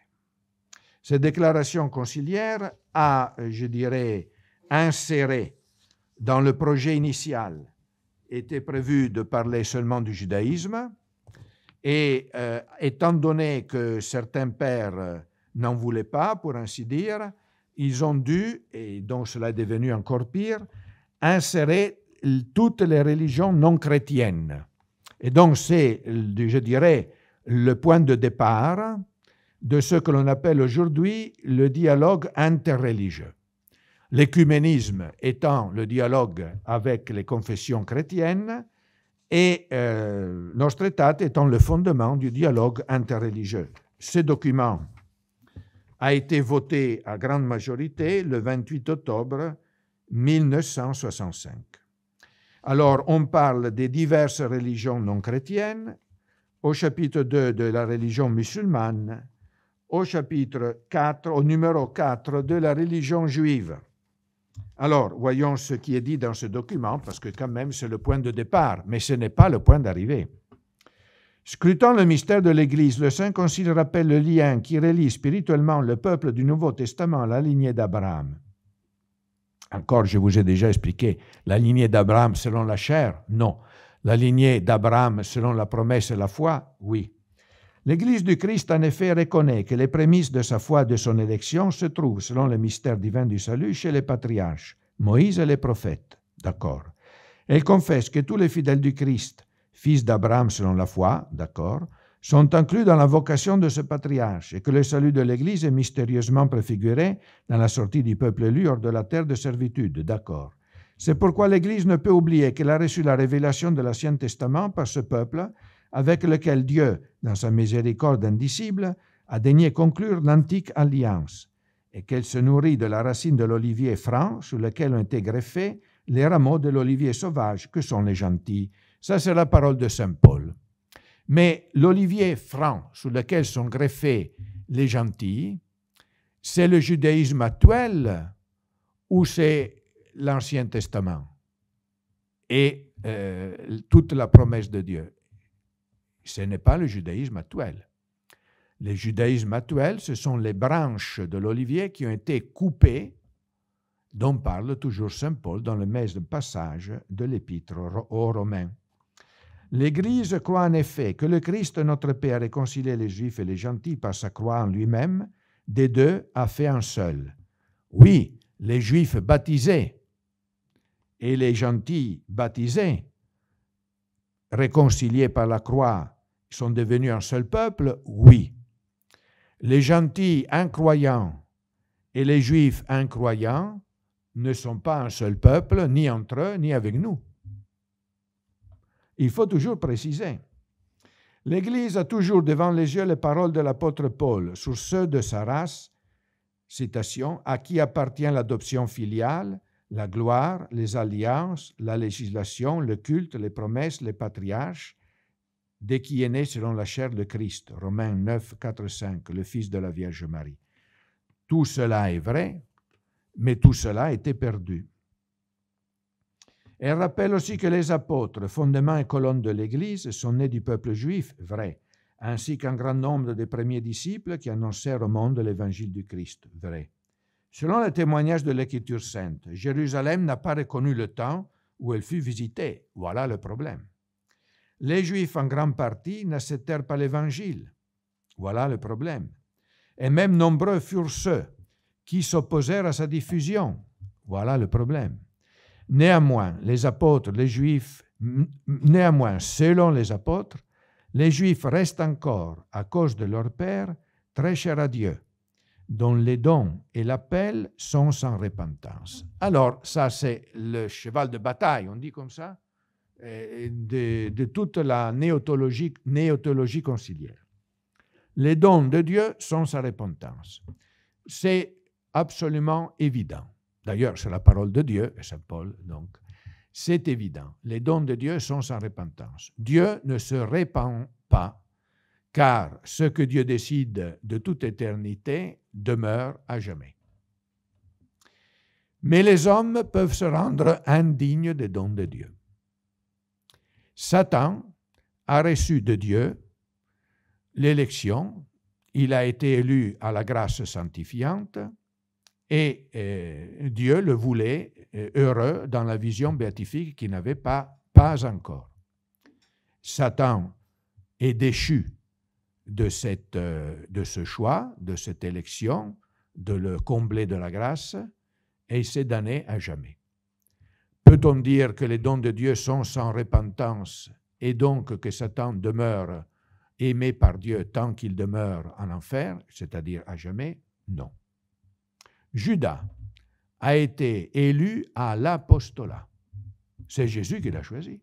Cette déclaration conciliaire a, je dirais, inséré dans le projet initial, était prévu de parler seulement du judaïsme, et étant donné que certains pères n'en voulaient pas, pour ainsi dire, ils ont dû, et donc cela est devenu encore pire, insérer toutes les religions non chrétiennes. Et donc c'est, je dirais, le point de départ de ce que l'on appelle aujourd'hui le dialogue interreligieux. L'écuménisme étant le dialogue avec les confessions chrétiennes et Nostra Aetate étant le fondement du dialogue interreligieux. Ce document a été voté à grande majorité le 28 octobre 1965. Alors, on parle des diverses religions non chrétiennes, au chapitre 2 de la religion musulmane, au chapitre 4, au numéro 4 de la religion juive. Alors, voyons ce qui est dit dans ce document, parce que quand même, c'est le point de départ, mais ce n'est pas le point d'arrivée. Scrutant le mystère de l'Église, le Saint Concile rappelle le lien qui relie spirituellement le peuple du Nouveau Testament à la lignée d'Abraham. Encore, je vous ai déjà expliqué, la lignée d'Abraham selon la chair, non. La lignée d'Abraham selon la promesse et la foi, oui. L'Église du Christ, en effet, reconnaît que les prémices de sa foi et de son élection se trouvent, selon le mystère divin du salut, chez les patriarches, Moïse et les prophètes. D'accord. Elle confesse que tous les fidèles du Christ, fils d'Abraham selon la foi, d'accord, sont inclus dans la vocation de ce patriarche et que le salut de l'Église est mystérieusement préfiguré dans la sortie du peuple élu hors de la terre de servitude, d'accord. C'est pourquoi l'Église ne peut oublier qu'elle a reçu la révélation de l'Ancien Testament par ce peuple avec lequel Dieu, dans sa miséricorde indicible, a daigné conclure l'antique alliance et qu'elle se nourrit de la racine de l'olivier franc sur lequel ont été greffés les rameaux de l'olivier sauvage que sont les gentils. Ça, c'est la parole de saint Paul. Mais l'olivier franc sur lequel sont greffés les gentils, c'est le judaïsme actuel ou c'est l'Ancien Testament et toute la promesse de Dieu? Ce n'est pas le judaïsme actuel. Le judaïsme actuel, ce sont les branches de l'olivier qui ont été coupées, dont parle toujours saint Paul dans le même passage de l'Épître aux Romains. L'Église croit en effet que le Christ, notre Père, a réconcilié les Juifs et les gentils par sa croix en lui-même, des deux a fait un seul. Oui, les Juifs baptisés et les gentils baptisés, réconciliés par la croix, sont devenus un seul peuple, oui. Les gentils incroyants et les Juifs incroyants ne sont pas un seul peuple, ni entre eux, ni avec nous. Il faut toujours préciser. L'Église a toujours devant les yeux les paroles de l'apôtre Paul sur ceux de sa race, citation, à qui appartient l'adoption filiale, la gloire, les alliances, la législation, le culte, les promesses, les patriarches, dès qui est né selon la chair de Christ, Romains 9, 4, 5, le Fils de la Vierge Marie. Tout cela est vrai, mais tout cela a été perdu. Elle rappelle aussi que les apôtres, fondements et colonnes de l'Église, sont nés du peuple juif, vrai, ainsi qu'un grand nombre des premiers disciples qui annoncèrent au monde l'évangile du Christ, vrai. Selon le témoignage de l'Écriture sainte, Jérusalem n'a pas reconnu le temps où elle fut visitée. Voilà le problème. Les Juifs, en grande partie, n'acceptèrent pas l'Évangile. Voilà le problème. Et même nombreux furent ceux qui s'opposèrent à sa diffusion. Voilà le problème. Néanmoins, selon les apôtres, les Juifs restent encore, à cause de leur Père, très chers à Dieu, dont les dons et l'appel sont sans repentance. Alors, ça, c'est le cheval de bataille, on dit comme ça, de toute la néotologie conciliaire. Les dons de Dieu sont sans repentance. C'est absolument évident. D'ailleurs, c'est la parole de Dieu, et saint Paul, donc, c'est évident. Les dons de Dieu sont sans repentance. Dieu ne se répand pas, car ce que Dieu décide de toute éternité demeure à jamais. Mais les hommes peuvent se rendre indignes des dons de Dieu. Satan a reçu de Dieu l'élection, il a été élu à la grâce sanctifiante, et Dieu le voulait heureux dans la vision béatifique qu'il n'avait pas encore. Satan est déchu de ce choix, de cette élection, de le combler de la grâce, et il s'est damné à jamais. Peut-on dire que les dons de Dieu sont sans repentance et donc que Satan demeure aimé par Dieu tant qu'il demeure en enfer, c'est-à-dire à jamais? Non. Judas a été élu à l'apostolat. C'est Jésus qui l'a choisi.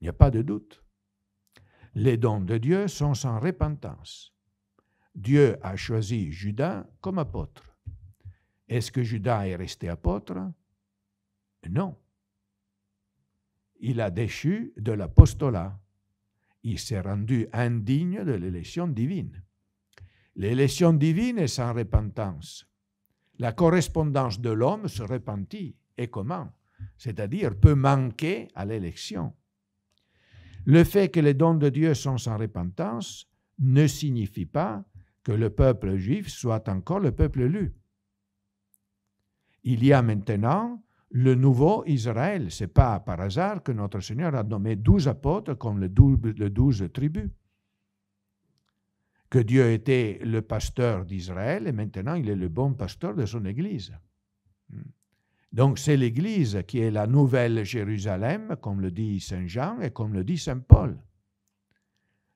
Il n'y a pas de doute. Les dons de Dieu sont sans repentance. Dieu a choisi Judas comme apôtre. Est-ce que Judas est resté apôtre? Non. Il a déchu de l'apostolat. Il s'est rendu indigne de l'élection divine. L'élection divine est sans repentance. La correspondance de l'homme se repentit. Et comment? C'est-à-dire peut manquer à l'élection. Le fait que les dons de Dieu sont sans repentance ne signifie pas que le peuple juif soit encore le peuple élu. Il y a maintenant le nouveau Israël. Ce n'est pas par hasard que notre Seigneur a nommé 12 apôtres comme les 12 tribus. Que Dieu était le pasteur d'Israël et maintenant il est le bon pasteur de son Église. Donc c'est l'Église qui est la nouvelle Jérusalem, comme le dit Saint Jean et comme le dit Saint Paul.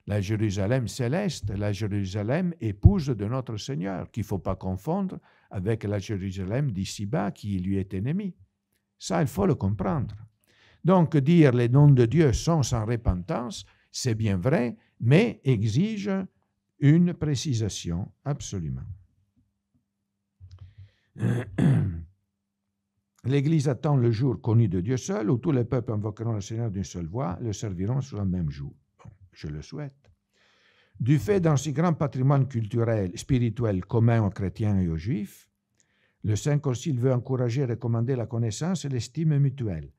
La Jérusalem céleste, la Jérusalem épouse de notre Seigneur, qu'il ne faut pas confondre avec la Jérusalem d'ici-bas qui lui est ennemie. Ça, il faut le comprendre. Donc dire les noms de Dieu sont sans repentance, c'est bien vrai, mais exige une précisation absolument. L'Église attend le jour connu de Dieu seul, où tous les peuples invoqueront le Seigneur d'une seule voix, le serviront sur le même jour. Bon, je le souhaite. Du fait d'un si grand patrimoine culturel, spirituel commun aux chrétiens et aux juifs, le Saint Concile veut encourager et recommander la connaissance et l'estime mutuelle,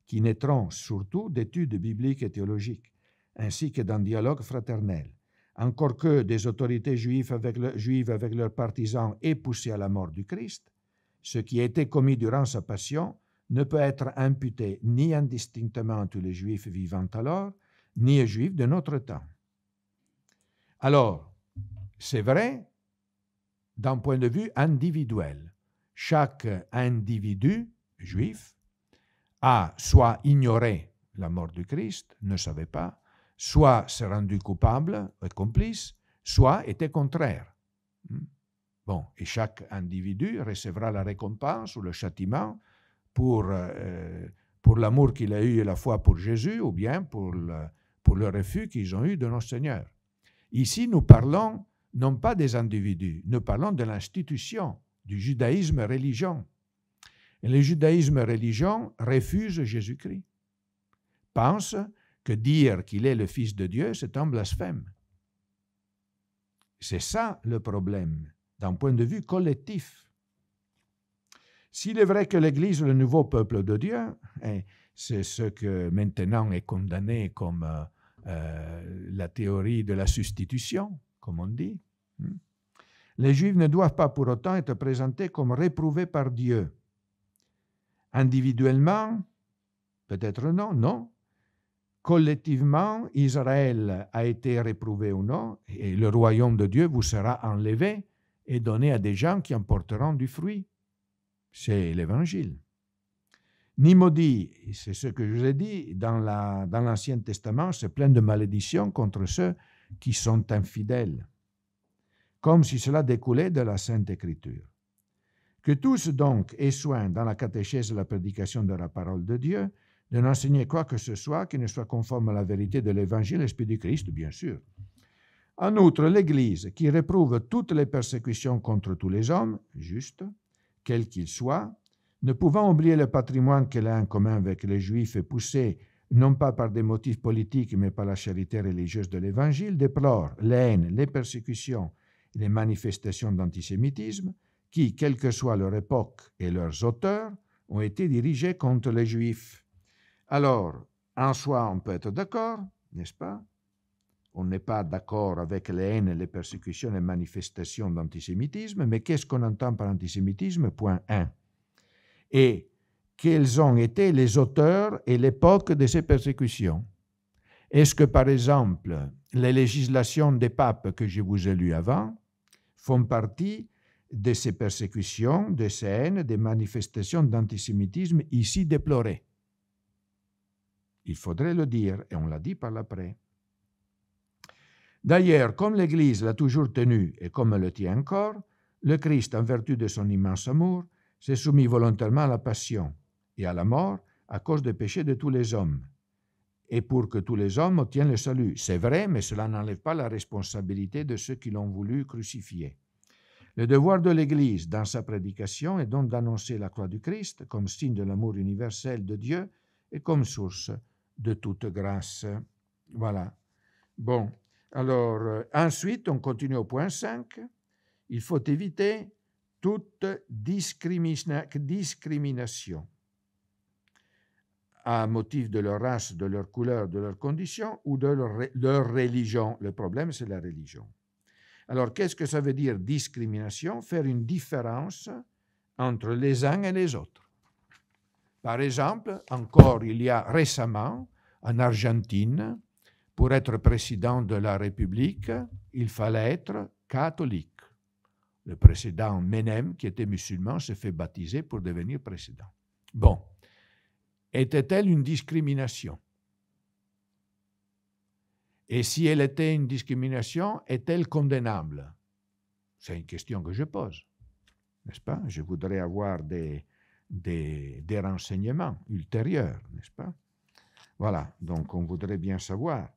qui naîtront surtout d'études bibliques et théologiques, ainsi que d'un dialogue fraternel. Encore que des autorités juives avec leurs partisans aient poussé à la mort du Christ, ce qui a été commis durant sa passion ne peut être imputé ni indistinctement à tous les Juifs vivant alors, ni aux Juifs de notre temps. Alors, c'est vrai d'un point de vue individuel. Chaque individu juif a soit ignoré la mort du Christ, ne savait pas, soit s'est rendu coupable et complice, soit était contraire. Bon, et chaque individu recevra la récompense ou le châtiment pour l'amour qu'il a eu et la foi pour Jésus ou bien pour le refus qu'ils ont eu de notre Seigneur. Ici, nous parlons non pas des individus, nous parlons de l'institution, du judaïsme religion. Et le judaïsme religion refuse Jésus-Christ. Pense que dire qu'il est le Fils de Dieu, c'est un blasphème. C'est ça le problème, d'un point de vue collectif. S'il est vrai que l'Église est le nouveau peuple de Dieu, c'est ce que maintenant est condamné comme la théorie de la substitution, comme on dit. Les Juifs ne doivent pas pour autant être présentés comme réprouvés par Dieu. Individuellement, peut-être non. Collectivement, Israël a été réprouvé ou non, et le royaume de Dieu vous sera enlevé et donné à des gens qui en porteront du fruit. C'est l'Évangile. Ni maudit, c'est ce que je vous ai dit, dans l'Ancien Testament, c'est plein de malédictions contre ceux qui sont infidèles, comme si cela découlait de la Sainte Écriture. Que tous donc aient soin dans la catéchèse et la prédication de la parole de Dieu, de n'enseigner quoi que ce soit qui ne soit conforme à la vérité de l'Évangile et l'Esprit du Christ, bien sûr. En outre, l'Église, qui réprouve toutes les persécutions contre tous les hommes, justes, quels qu'ils soient, ne pouvant oublier le patrimoine qu'elle a en commun avec les Juifs et poussée, non pas par des motifs politiques, mais par la charité religieuse de l'Évangile, déplore les haines, les persécutions et les manifestations d'antisémitisme qui, quelle que soit leur époque et leurs auteurs, ont été dirigés contre les Juifs. Alors, en soi, on peut être d'accord, n'est-ce pas? On n'est pas d'accord avec les haines, les persécutions et les manifestations d'antisémitisme, mais qu'est-ce qu'on entend par antisémitisme? Point 1. Et quels ont été les auteurs et l'époque de ces persécutions? Est-ce que, par exemple, les législations des papes que je vous ai lues avant font partie de ces persécutions, de ces haines, des manifestations d'antisémitisme ici déplorées? Il faudrait le dire, et on l'a dit par l'après. D'ailleurs, comme l'Église l'a toujours tenu et comme elle le tient encore, le Christ, en vertu de son immense amour, s'est soumis volontairement à la passion et à la mort à cause des péchés de tous les hommes, et pour que tous les hommes obtiennent le salut. C'est vrai, mais cela n'enlève pas la responsabilité de ceux qui l'ont voulu crucifier. Le devoir de l'Église, dans sa prédication, est donc d'annoncer la croix du Christ comme signe de l'amour universel de Dieu et comme source de toute grâce. Voilà. Bon, alors, ensuite, on continue au point 5. Il faut éviter toute discrimination à motif de leur race, de leur couleur, de leur condition ou de leur religion. Le problème, c'est la religion. Alors, qu'est-ce que ça veut dire discrimination? Faire une différence entre les uns et les autres. Par exemple, encore il y a récemment, en Argentine, pour être président de la République, il fallait être catholique. Le président Menem, qui était musulman, s'est fait baptiser pour devenir président. Bon, était-elle une discrimination? Et si elle était une discrimination, est-elle condamnable? C'est une question que je pose, n'est-ce pas? Je voudrais avoir des renseignements ultérieurs, n'est-ce pas? Voilà, donc on voudrait bien savoir.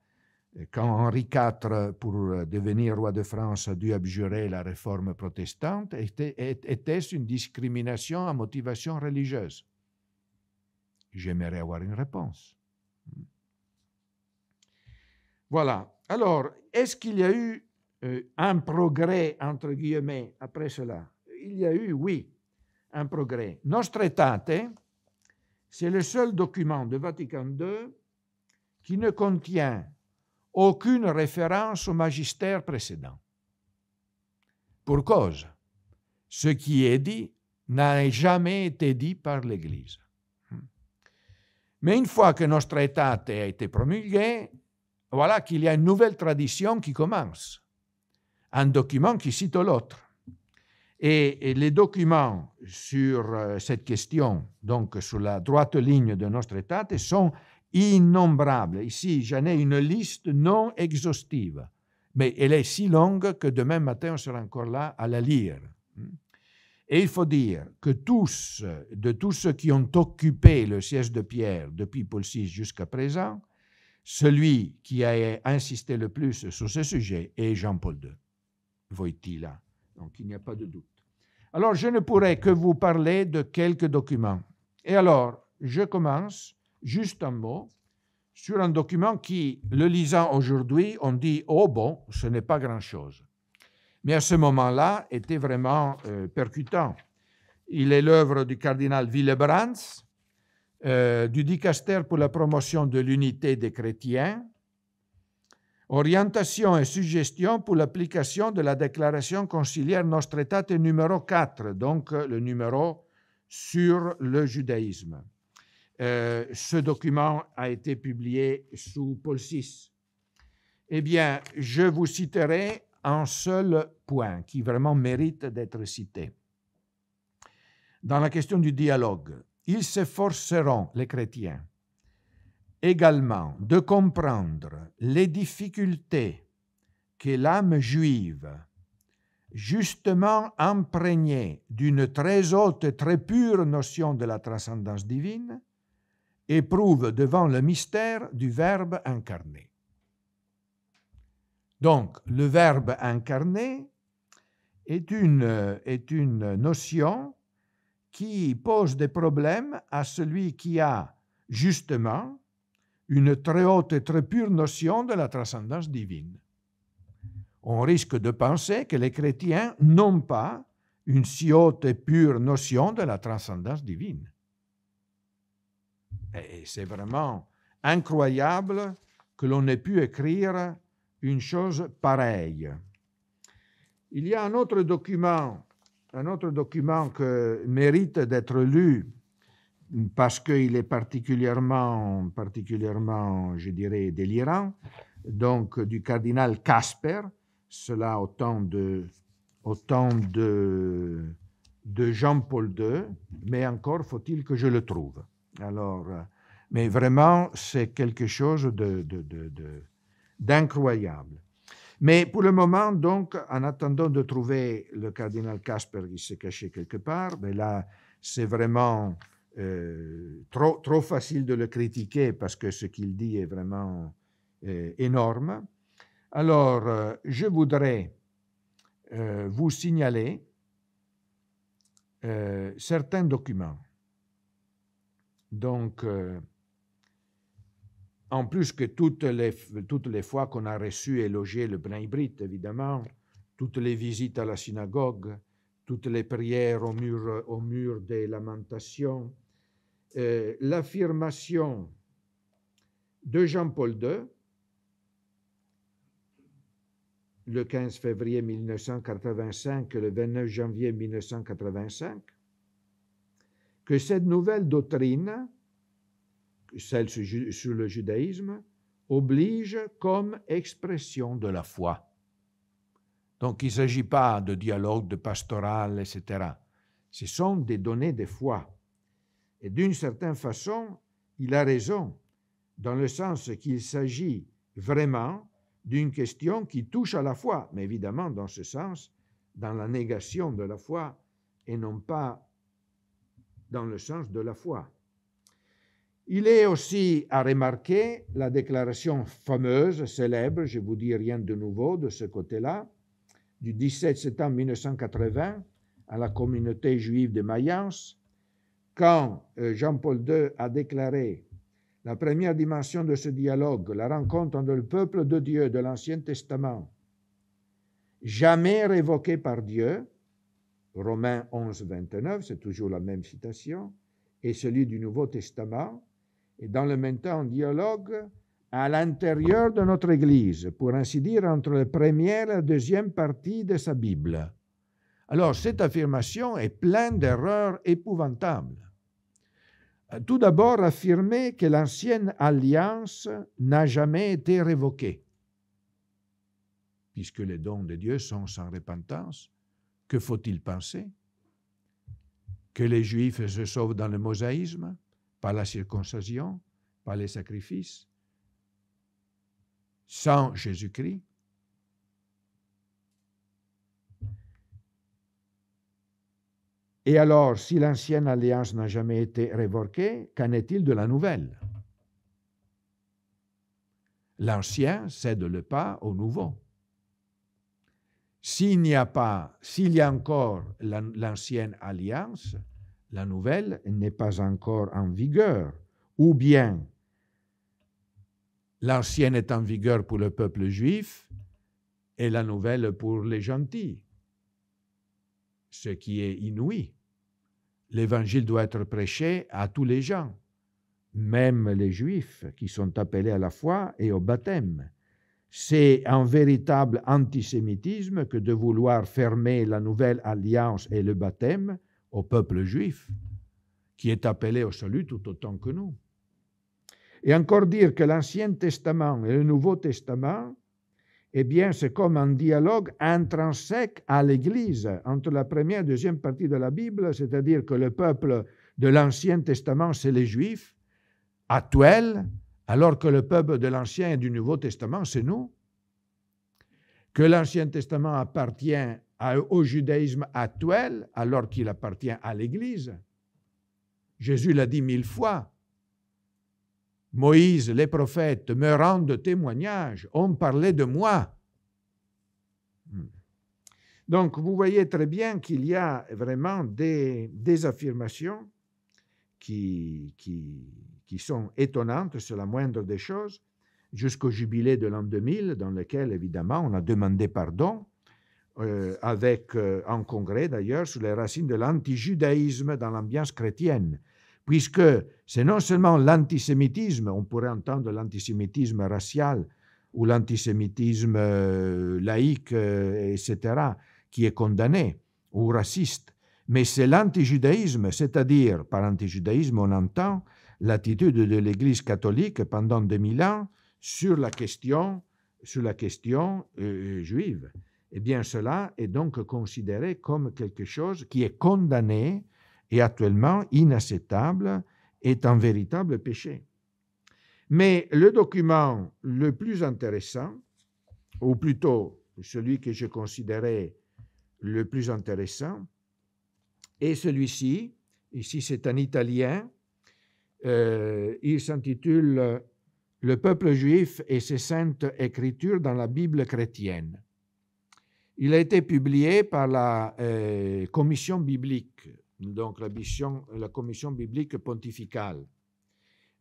Quand Henri IV, pour devenir roi de France, a dû abjurer la réforme protestante, était-ce une discrimination à motivation religieuse? J'aimerais avoir une réponse. Voilà. Alors, est-ce qu'il y a eu un progrès, entre guillemets, après cela? Il y a eu, oui, un progrès. Nostra Aetate, c'est le seul document de Vatican II qui ne contient aucune référence au magistère précédent. Pour cause, ce qui est dit n'a jamais été dit par l'Église. Mais une fois que Nostra Aetate a été promulguée, voilà qu'il y a une nouvelle tradition qui commence. Un document qui cite l'autre. Et les documents sur cette question, donc sur la droite ligne de Nostra Aetate, sont innombrables. Ici, j'en ai une liste non exhaustive, mais elle est si longue que demain matin, on sera encore là à la lire. Et il faut dire que de tous ceux qui ont occupé le siège de Pierre depuis Paul VI jusqu'à présent, celui qui a insisté le plus sur ce sujet est Jean-Paul II, Wojtyła. Donc, il n'y a pas de doute. Alors, je ne pourrai que vous parler de quelques documents. Et alors, je commence juste un mot sur un document qui, le lisant aujourd'hui, on dit « Oh bon, ce n'est pas grand-chose ». Mais à ce moment-là, était vraiment percutant. Il est l'œuvre du cardinal Willebrands, du dicaster pour la promotion de l'unité des chrétiens, orientation et suggestion pour l'application de la déclaration conciliaire Nostra Aetate numéro 4, donc le numéro sur le judaïsme. Ce document a été publié sous Paul VI. Eh bien, je vous citerai un seul point qui vraiment mérite d'être cité. Dans la question du dialogue, ils s'efforceront, les chrétiens, également de comprendre les difficultés que l'âme juive, justement imprégnée d'une très haute et très pure notion de la transcendance divine, éprouve devant le mystère du Verbe incarné. Donc, le Verbe incarné est une notion qui pose des problèmes à celui qui a justement une très haute et très pure notion de la transcendance divine. On risque de penser que les chrétiens n'ont pas une si haute et pure notion de la transcendance divine. Et c'est vraiment incroyable que l'on ait pu écrire une chose pareille. Il y a un autre document que mérite d'être lu parce qu'il est particulièrement, je dirais, délirant, donc du cardinal Casper, cela au temps de Jean-Paul II, mais encore faut-il que je le trouve. Alors, mais vraiment, c'est quelque chose d'incroyable. Mais pour le moment, donc, en attendant de trouver le cardinal Casper qui s'est caché quelque part, ben là, c'est vraiment trop facile de le critiquer parce que ce qu'il dit est vraiment énorme. Alors, je voudrais vous signaler certains documents. Donc, en plus que toutes les fois qu'on a reçu et logé le Bnei Brit, évidemment, toutes les visites à la synagogue, toutes les prières au mur des lamentations, l'affirmation de Jean-Paul II, le 15 février 1985 et le 29 janvier 1985, que cette nouvelle doctrine, celle sur le judaïsme, oblige comme expression de la foi. Donc, il ne s'agit pas de dialogue, de pastoral, etc. Ce sont des données de foi. Et d'une certaine façon, il a raison, dans le sens qu'il s'agit vraiment d'une question qui touche à la foi, mais évidemment, dans ce sens, dans la négation de la foi, et non pas dans le sens de la foi. Il est aussi à remarquer la déclaration fameuse, célèbre, je ne vous dis rien de nouveau de ce côté-là, du 17 septembre 1980 à la communauté juive de Mayence, quand Jean-Paul II a déclaré la première dimension de ce dialogue, la rencontre entre le peuple de Dieu de l'Ancien Testament, jamais révoquée par Dieu, Romains 11, 29, c'est toujours la même citation, et celui du Nouveau Testament, et dans le même temps un dialogue à l'intérieur de notre Église, pour ainsi dire, entre la première et la deuxième partie de sa Bible. Alors, cette affirmation est pleine d'erreurs épouvantables. Tout d'abord, affirmer que l'ancienne alliance n'a jamais été révoquée. Puisque les dons de Dieu sont sans repentance, que faut-il penser? Que les Juifs se sauvent dans le mosaïsme, par la circoncision, par les sacrifices, sans Jésus-Christ? Et alors, si l'ancienne alliance n'a jamais été révoquée, qu'en est-il de la nouvelle? L'ancien cède le pas au nouveau. S'il y a encore l'ancienne alliance, la nouvelle n'est pas encore en vigueur. Ou bien, l'ancienne est en vigueur pour le peuple juif et la nouvelle pour les gentils, ce qui est inouï. L'évangile doit être prêché à tous les gens, même les Juifs qui sont appelés à la foi et au baptême. C'est un véritable antisémitisme que de vouloir fermer la nouvelle alliance et le baptême au peuple juif, qui est appelé au salut tout autant que nous. Et encore dire que l'Ancien Testament et le Nouveau Testament, eh bien, c'est comme un dialogue intrinsèque à l'Église entre la première et la deuxième partie de la Bible, c'est-à-dire que le peuple de l'Ancien Testament, c'est les Juifs, actuels, alors que le peuple de l'Ancien et du Nouveau Testament, c'est nous. Que l'Ancien Testament appartient au judaïsme actuel, alors qu'il appartient à l'Église. Jésus l'a dit 1000 fois. Moïse, les prophètes me rendent témoignage, on parlait de moi. Donc, vous voyez très bien qu'il y a vraiment des affirmations qui sont étonnantes, c'est la moindre des choses, jusqu'au jubilé de l'an 2000, dans lequel, évidemment, on a demandé pardon, avec un congrès d'ailleurs, sur les racines de l'antijudaïsme dans l'ambiance chrétienne. Puisque c'est non seulement l'antisémitisme, on pourrait entendre l'antisémitisme racial ou l'antisémitisme laïque, etc., qui est condamné, ou raciste, mais c'est l'antijudaïsme, c'est-à-dire, par antijudaïsme, on entend l'attitude de l'Église catholique pendant 2000 ans sur la question juive. Eh bien, cela est donc considéré comme quelque chose qui est condamné et actuellement inacceptable, est un véritable péché. Mais le document le plus intéressant, ou plutôt celui que je considérais le plus intéressant, est celui-ci. Ici, c'est en italien. Il s'intitule « Le peuple juif et ses saintes écritures dans la Bible chrétienne ». Il a été publié par la commission biblique, donc la commission biblique pontificale.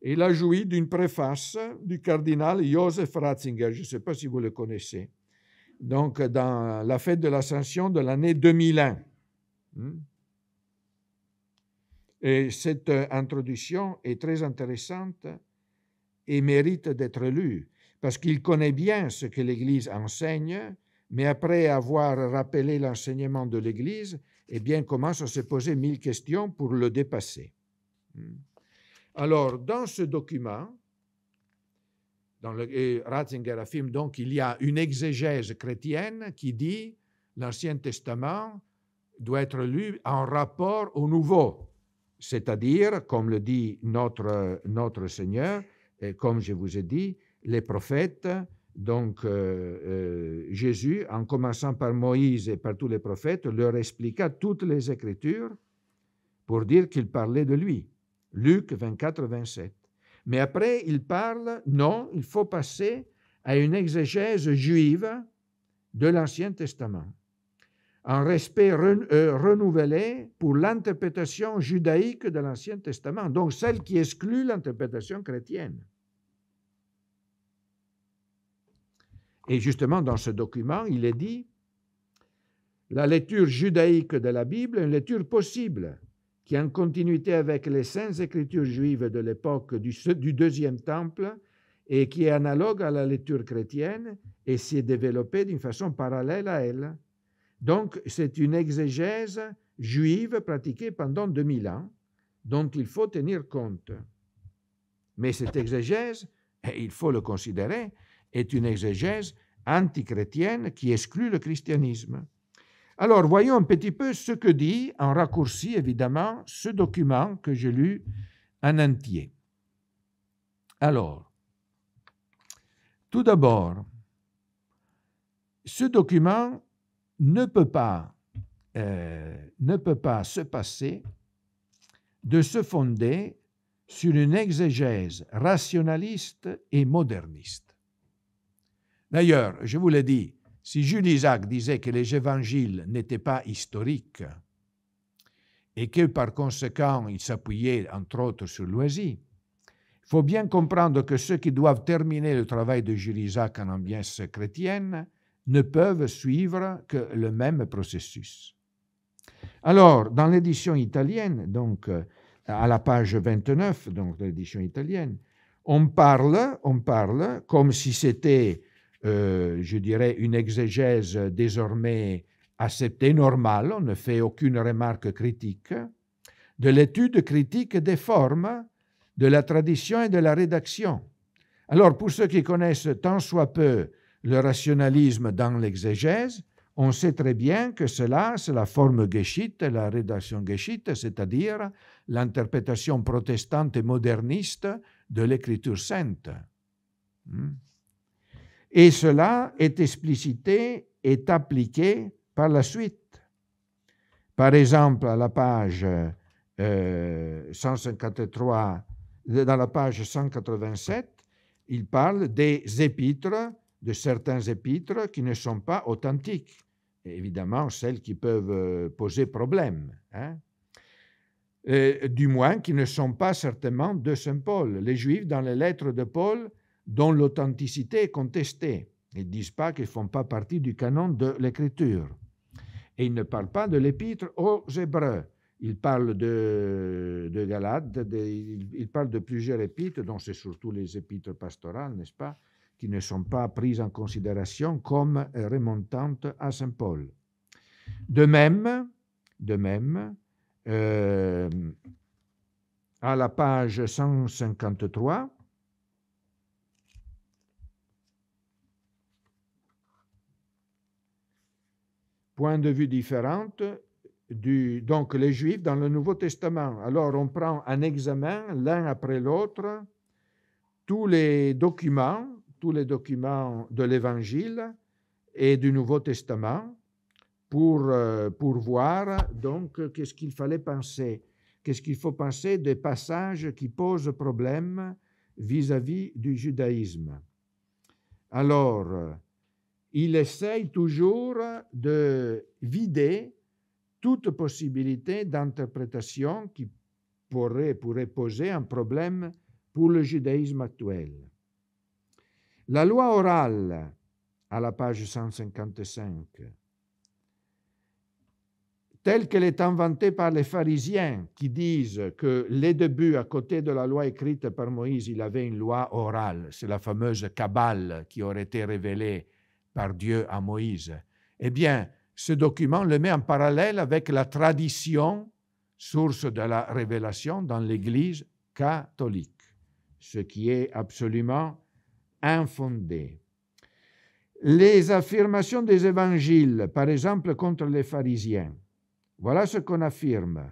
Il a joui d'une préface du cardinal Joseph Ratzinger, je ne sais pas si vous le connaissez, donc dans la fête de l'Ascension de l'année 2001. Et cette introduction est très intéressante et mérite d'être lue, parce qu'il connaît bien ce que l'Église enseigne, mais après avoir rappelé l'enseignement de l'Église, eh bien, commence à se poser 1000 questions pour le dépasser. Alors, dans ce document, Ratzinger affirme donc qu'il y a une exégèse chrétienne qui dit l'Ancien Testament doit être lu en rapport au Nouveau, c'est-à-dire, comme le dit notre Seigneur, et comme je vous ai dit, les prophètes, donc Jésus, en commençant par Moïse et par tous les prophètes, leur expliqua toutes les Écritures pour dire qu'il parlait de lui. Luc 24, 27. Mais après, il parle, non, il faut passer à une exégèse juive de l'Ancien Testament, un respect renouvelé pour l'interprétation judaïque de l'Ancien Testament, donc celle qui exclut l'interprétation chrétienne. Et justement, dans ce document, il est dit, la lecture judaïque de la Bible est une lecture possible, qui est en continuité avec les saintes écritures juives de l'époque du Deuxième Temple et qui est analogue à la lecture chrétienne et s'est développée d'une façon parallèle à elle. Donc, c'est une exégèse juive pratiquée pendant 2000 ans, dont il faut tenir compte. Mais cette exégèse, il faut le considérer, est une exégèse antichrétienne qui exclut le christianisme. Alors, voyons un petit peu ce que dit, en raccourci évidemment, ce document que j'ai lu en entier. Alors, tout d'abord, ce document ne peut pas se passer de se fonder sur une exégèse rationaliste et moderniste. D'ailleurs, je vous l'ai dit, si Jules Isaac disait que les évangiles n'étaient pas historiques et que par conséquent il s'appuyait entre autres sur Loisy, il faut bien comprendre que ceux qui doivent terminer le travail de Jules Isaac en ambiance chrétienne ne peuvent suivre que le même processus. Alors, dans l'édition italienne, donc à la page 29, donc de l'édition italienne, on parle comme si c'était je dirais, une exégèse désormais acceptée, normale, on ne fait aucune remarque critique, de l'étude critique des formes, de la tradition et de la rédaction. Alors, pour ceux qui connaissent tant soit peu le rationalisme dans l'exégèse, on sait très bien que cela, c'est la forme geschitte, la rédaction geschitte, c'est-à-dire l'interprétation protestante et moderniste de l'Écriture sainte. Et cela est explicité, est appliqué par la suite. Par exemple, à la page 153, dans la page 187, il parle des épîtres, de certains épîtres qui ne sont pas authentiques. Et évidemment, celles qui peuvent poser problème. Du moins, qui ne sont pas certainement de Saint Paul. Les Juifs, dans les lettres de Paul, dont l'authenticité est contestée. Ils ne disent pas qu'ils ne font pas partie du canon de l'Écriture. Et ils ne parlent pas de l'épître aux Hébreux. Ils parlent de Galates, ils parlent de plusieurs épîtres, dont c'est surtout les épîtres pastorales, n'est-ce pas, qui ne sont pas prises en considération comme remontantes à Saint Paul. De même, à la page 153, point de vue différent, donc les Juifs dans le Nouveau Testament. Alors on prend en examen l'un après l'autre tous les documents de l'Évangile et du Nouveau Testament pour voir donc qu'est-ce qu'il fallait penser, qu'est-ce qu'il faut penser des passages qui posent problème vis-à-vis du judaïsme. Alors, il essaye toujours de vider toute possibilité d'interprétation qui pourrait poser un problème pour le judaïsme actuel. La loi orale, à la page 155, telle qu'elle est inventée par les pharisiens qui disent que les débuts, à côté de la loi écrite par Moïse, il avait une loi orale. C'est la fameuse Kabbale qui aurait été révélée par Dieu à Moïse. Eh bien, ce document le met en parallèle avec la tradition, source de la révélation dans l'Église catholique, ce qui est absolument infondé. Les affirmations des évangiles, par exemple contre les pharisiens, voilà ce qu'on affirme.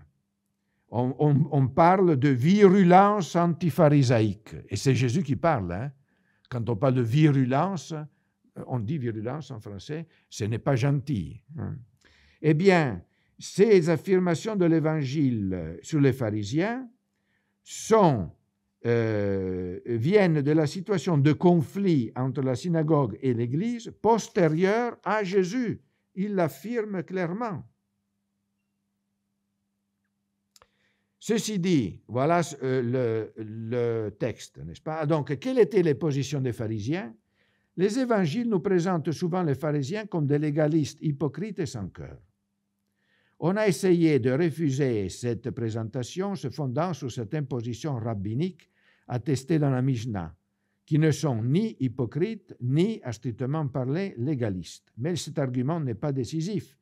On parle de virulence antipharisaique. Et c'est Jésus qui parle. Hein? Quand on parle de virulence, on dit virulence en français, ce n'est pas gentil. Hein? Eh bien, ces affirmations de l'Évangile sur les pharisiens viennent de la situation de conflit entre la synagogue et l'Église postérieure à Jésus. Il l'affirme clairement. Ceci dit, voilà le texte, n'est-ce pas? Donc, quelles étaient les positions des pharisiens? Les évangiles nous présentent souvent les pharisiens comme des légalistes hypocrites et sans cœur. On a essayé de refuser cette présentation se fondant sur certaines positions rabbiniques attestées dans la Mishnah, qui ne sont ni hypocrites, ni, à strictement parler, légalistes. Mais cet argument n'est pas décisif,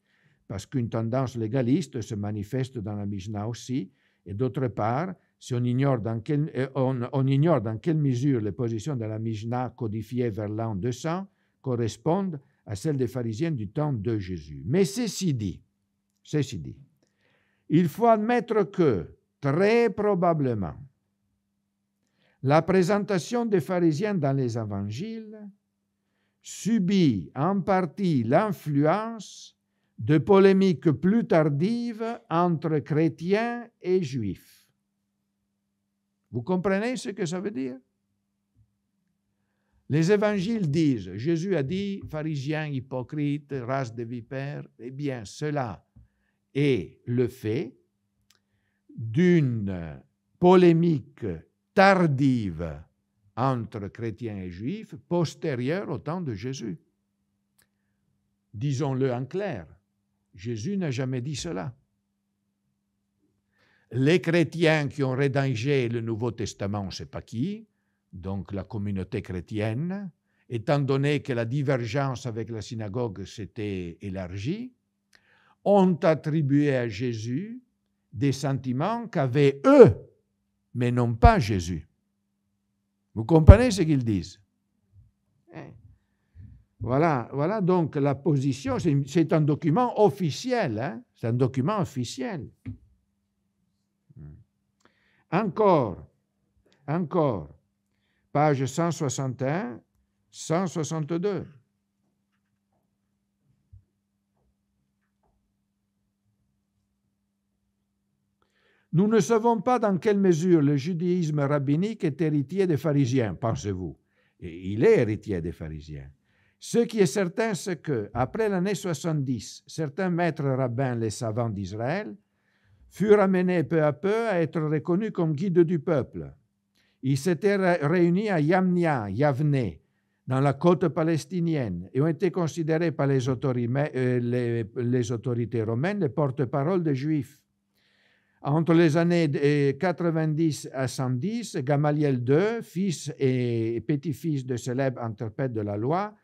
parce qu'une tendance légaliste se manifeste dans la Mishnah aussi, et d'autre part, si on ignore dans quelle mesure les positions de la Mishnah codifiées vers l'an 200 correspondent à celles des pharisiens du temps de Jésus. Mais ceci dit, il faut admettre que, très probablement, la présentation des pharisiens dans les évangiles subit en partie l'influence de polémiques plus tardives entre chrétiens et juifs. Vous comprenez ce que ça veut dire? Les évangiles disent, Jésus a dit, pharisiens, hypocrites, race de vipères, eh bien cela est le fait d'une polémique tardive entre chrétiens et juifs postérieure au temps de Jésus. Disons-le en clair, Jésus n'a jamais dit cela. Les chrétiens qui ont rédigé le Nouveau Testament, on ne sait pas qui, donc la communauté chrétienne, étant donné que la divergence avec la synagogue s'était élargie, ont attribué à Jésus des sentiments qu'avaient eux, mais non pas Jésus. Vous comprenez ce qu'ils disent? Voilà donc la position, c'est un document officiel, hein? C'est un document officiel. Encore, page 161, 162. Nous ne savons pas dans quelle mesure le judaïsme rabbinique est héritier des pharisiens, pensez-vous. Et il est héritier des pharisiens. Ce qui est certain, c'est qu'après l'année 70, certains maîtres rabbins, les savants d'Israël, furent amenés peu à peu à être reconnus comme guides du peuple. Ils s'étaient réunis à Yavne, dans la côte palestinienne, et ont été considérés par les autorités romaines les porte-parole des Juifs. Entre les années 90 à 110, Gamaliel II, fils et petit-fils de célèbres interprètes de la loi,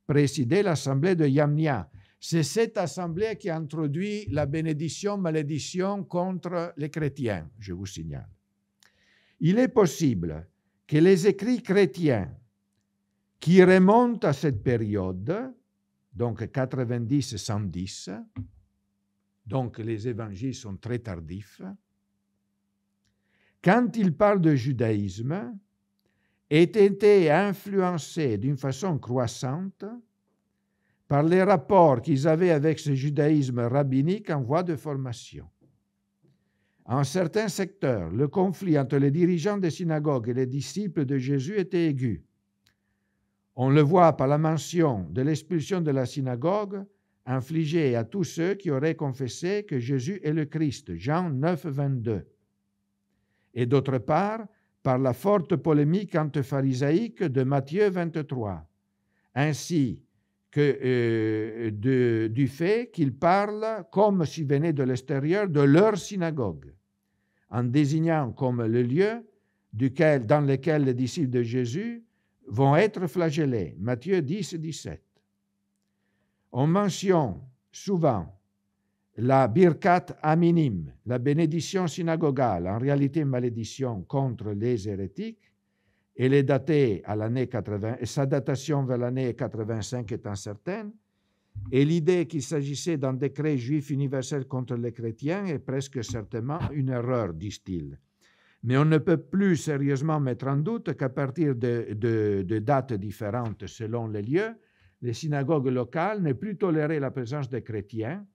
présidait l'assemblée de Yamnia. C'est cette assemblée qui a introduit la bénédiction-malédiction contre les chrétiens, je vous signale. Il est possible que les écrits chrétiens qui remontent à cette période, donc 90-110, donc les évangiles sont très tardifs, quand ils parlent de judaïsme, aient été influencés d'une façon croissante par les rapports qu'ils avaient avec ce judaïsme rabbinique en voie de formation. En certains secteurs, le conflit entre les dirigeants des synagogues et les disciples de Jésus était aigu. On le voit par la mention de l'expulsion de la synagogue infligée à tous ceux qui auraient confessé que Jésus est le Christ, Jean 9, 22. Et d'autre part, par la forte polémique antipharisaique de Matthieu 23, ainsi du fait qu'ils parlent comme s'ils venaient de l'extérieur de leur synagogue, en désignant comme le lieu dans lequel les disciples de Jésus vont être flagellés. Matthieu 10, 17. On mentionne souvent la Birkat Aminim, la bénédiction synagogale, en réalité malédiction contre les hérétiques. Elle est datée à l'année 80, et sa datation vers l'année 85 est incertaine, et l'idée qu'il s'agissait d'un décret juif universel contre les chrétiens est presque certainement une erreur, disent-ils. Mais on ne peut plus sérieusement mettre en doute qu'à partir de dates différentes selon les lieux, les synagogues locales n'aient plus toléré la présence des chrétiens,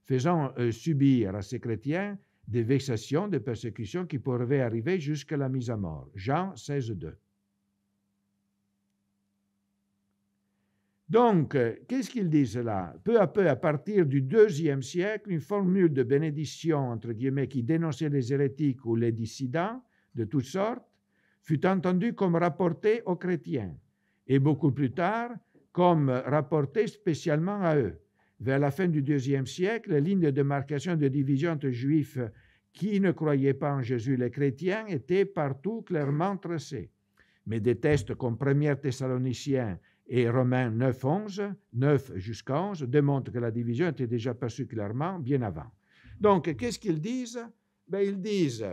faisant subir à ces chrétiens des vexations, des persécutions qui pourraient arriver jusqu'à la mise à mort. Jean 16, 2. Donc, qu'est-ce qu'ils disent là? Peu à peu, à partir du IIe siècle, une formule de bénédiction, entre guillemets, qui dénonçait les hérétiques ou les dissidents de toutes sortes, fut entendue comme rapportée aux chrétiens, et beaucoup plus tard, comme rapportée spécialement à eux. Vers la fin du IIe siècle, les lignes de démarcation de division entre juifs qui ne croyaient pas en Jésus et les chrétiens étaient partout clairement tracées. Mais des textes comme 1 Thessaloniciens et Romains 9, 11, 9 jusqu'à 11 démontrent que la division était déjà perçue clairement bien avant. Donc, qu'est-ce qu'ils disent? Ils disent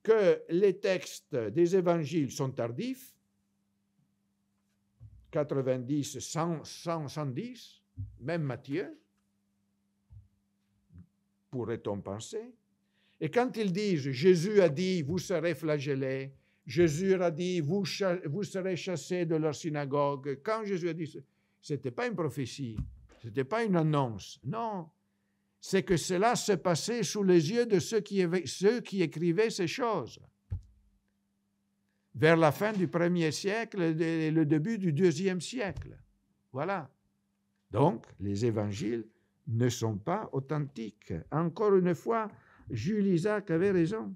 que les textes des évangiles sont tardifs, 90, 100, 110, même Matthieu, pourrait-on penser. Et quand ils disent « Jésus a dit, vous serez flagellés », Jésus a dit, vous serez chassés de leur synagogue. Quand Jésus a dit, ce n'était pas une prophétie, ce n'était pas une annonce. Non, c'est que cela se passait sous les yeux de ceux qui écrivaient ces choses. Vers la fin du 1er siècle et le début du 2e siècle. Voilà. Donc, les évangiles ne sont pas authentiques. Encore une fois, Jules Isaac avait raison.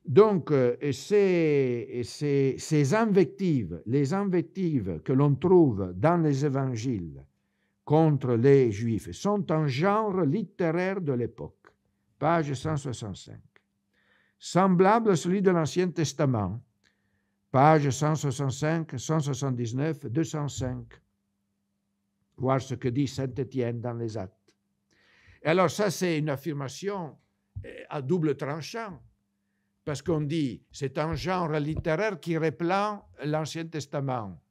Donc, ces invectives, les invectives que l'on trouve dans les évangiles contre les Juifs sont un genre littéraire de l'époque, page 165, semblable à celui de l'Ancien Testament, page 165, 179, 205, voir ce que dit Saint Étienne dans les Actes. Et alors ça, c'est une affirmation à double tranchant. Parce qu'on dit, c'est un genre littéraire qui reprend l'Ancien Testament,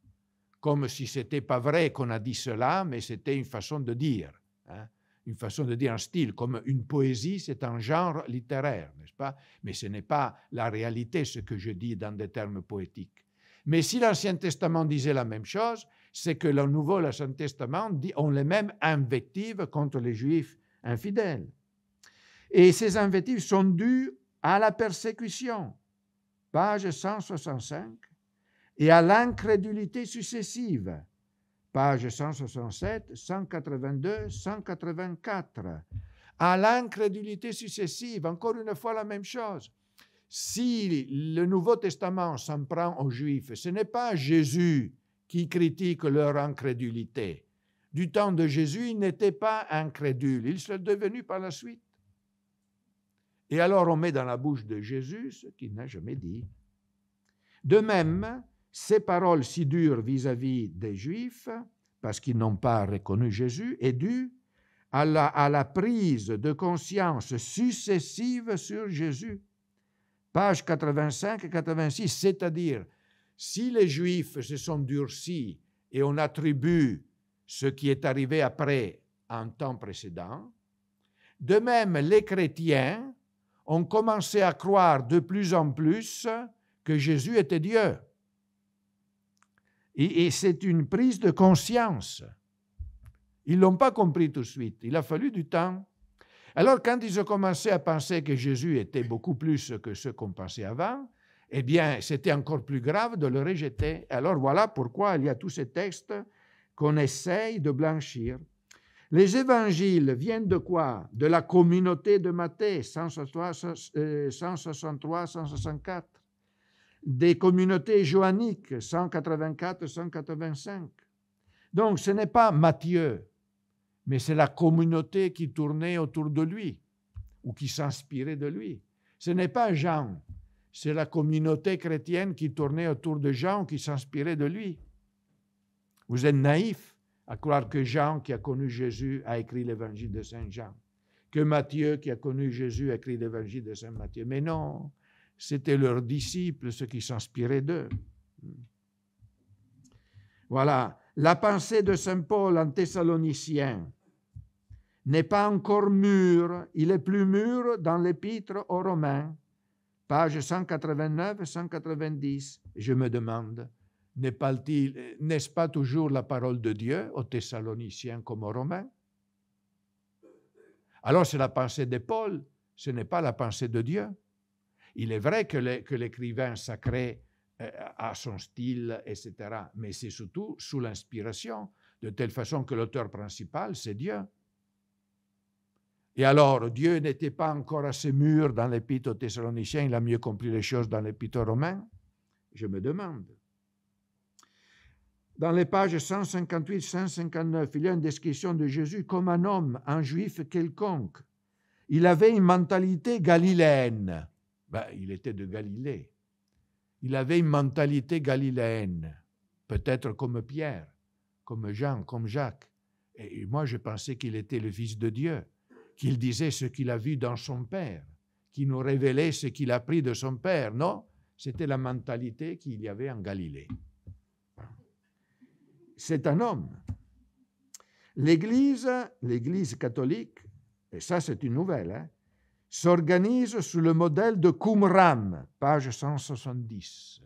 comme si ce n'était pas vrai qu'on a dit cela, mais c'était une façon de dire, hein? Une façon de dire, un style, comme une poésie, c'est un genre littéraire, n'est-ce pas? Mais ce n'est pas la réalité, ce que je dis dans des termes poétiques. Mais si l'Ancien Testament disait la même chose, c'est que le Nouveau, l'Ancien Testament, ont les mêmes invectives contre les Juifs infidèles. Et ces invectives sont dues à la persécution, page 165, et à l'incrédulité successive, page 167, 182, 184. À l'incrédulité successive, encore une fois la même chose. Si le Nouveau Testament s'en prend aux Juifs, ce n'est pas Jésus qui critique leur incrédulité. Du temps de Jésus, ils n'étaient pas incrédules, ils sont devenus par la suite. Et alors on met dans la bouche de Jésus ce qu'il n'a jamais dit. De même, ces paroles si dures vis-à-vis des Juifs, parce qu'ils n'ont pas reconnu Jésus, est due à la prise de conscience successive sur Jésus. Page 85 et 86, c'est-à-dire, si les Juifs se sont durcis et on attribue ce qui est arrivé après un temps précédent, de même les chrétiens ont commencé à croire de plus en plus que Jésus était Dieu. Et c'est une prise de conscience. Ils ne l'ont pas compris tout de suite. Il a fallu du temps. Alors, quand ils ont commencé à penser que Jésus était beaucoup plus que ce qu'on pensait avant, eh bien, c'était encore plus grave de le rejeter. Alors, voilà pourquoi il y a tous ces textes qu'on essaye de blanchir. Les évangiles viennent de quoi? De la communauté de Matthieu, 163, 164. des communautés joanniques, 184-185. Donc, ce n'est pas Matthieu, mais c'est la communauté qui tournait autour de lui ou qui s'inspirait de lui. Ce n'est pas Jean, c'est la communauté chrétienne qui tournait autour de Jean ou qui s'inspirait de lui. Vous êtes naïfs à croire que Jean, qui a connu Jésus, a écrit l'évangile de Saint Jean, que Matthieu, qui a connu Jésus, a écrit l'évangile de Saint Matthieu. Mais non, c'était leurs disciples, ceux qui s'inspiraient d'eux. Voilà, la pensée de Saint Paul en Thessaloniciens n'est pas encore mûr, il est plus mûr dans l'épître aux Romains, page 189-190. Je me demande, n'est-ce pas toujours la parole de Dieu aux Thessaloniciens comme aux Romains? Alors c'est la pensée de Paul, ce n'est pas la pensée de Dieu. Il est vrai que l'écrivain sacré a son style, etc., mais c'est surtout sous l'inspiration, de telle façon que l'auteur principal, c'est Dieu. Et alors, Dieu n'était pas encore assez mûr dans l'épître aux Thessaloniciens, il a mieux compris les choses dans l'épître aux Romains? Je me demande. Dans les pages 158-159, il y a une description de Jésus comme un homme, un juif quelconque. Il avait une mentalité galiléenne. Il était de Galilée. Il avait une mentalité galiléenne, peut-être comme Pierre, comme Jean, comme Jacques. Et moi, je pensais qu'il était le Fils de Dieu, qu'il disait ce qu'il a vu dans son Père, qu'il nous révélait ce qu'il a appris de son Père. Non, c'était la mentalité qu'il y avait en Galilée. C'est un homme. L'Église catholique, et ça c'est une nouvelle, s'organise sous le modèle de Qumran, page 170.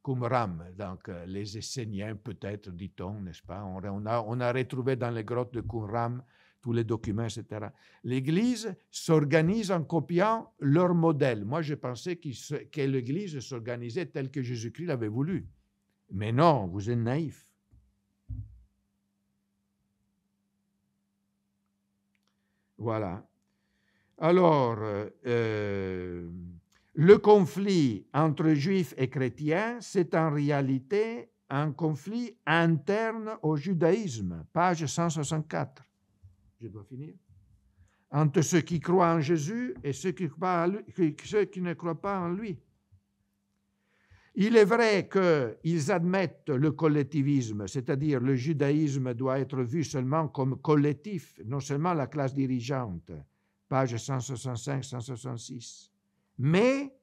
Qumran, donc les Esséniens peut-être, dit-on, n'est-ce pas? On a retrouvé dans les grottes de Qumran tous les documents, etc. L'Église s'organise en copiant leur modèle. Moi, je pensais que l'Église s'organisait tel que Jésus-Christ l'avait voulu. Mais non, vous êtes naïfs. Voilà. Alors, le conflit entre juifs et chrétiens, c'est en réalité un conflit interne au judaïsme, page 164. Je dois finir. Entre ceux qui croient en Jésus et ceux qui ne croient pas en lui. Il est vrai qu'ils admettent le collectivisme, c'est-à-dire le judaïsme doit être vu seulement comme collectif, non seulement la classe dirigeante, page 165-166. Mais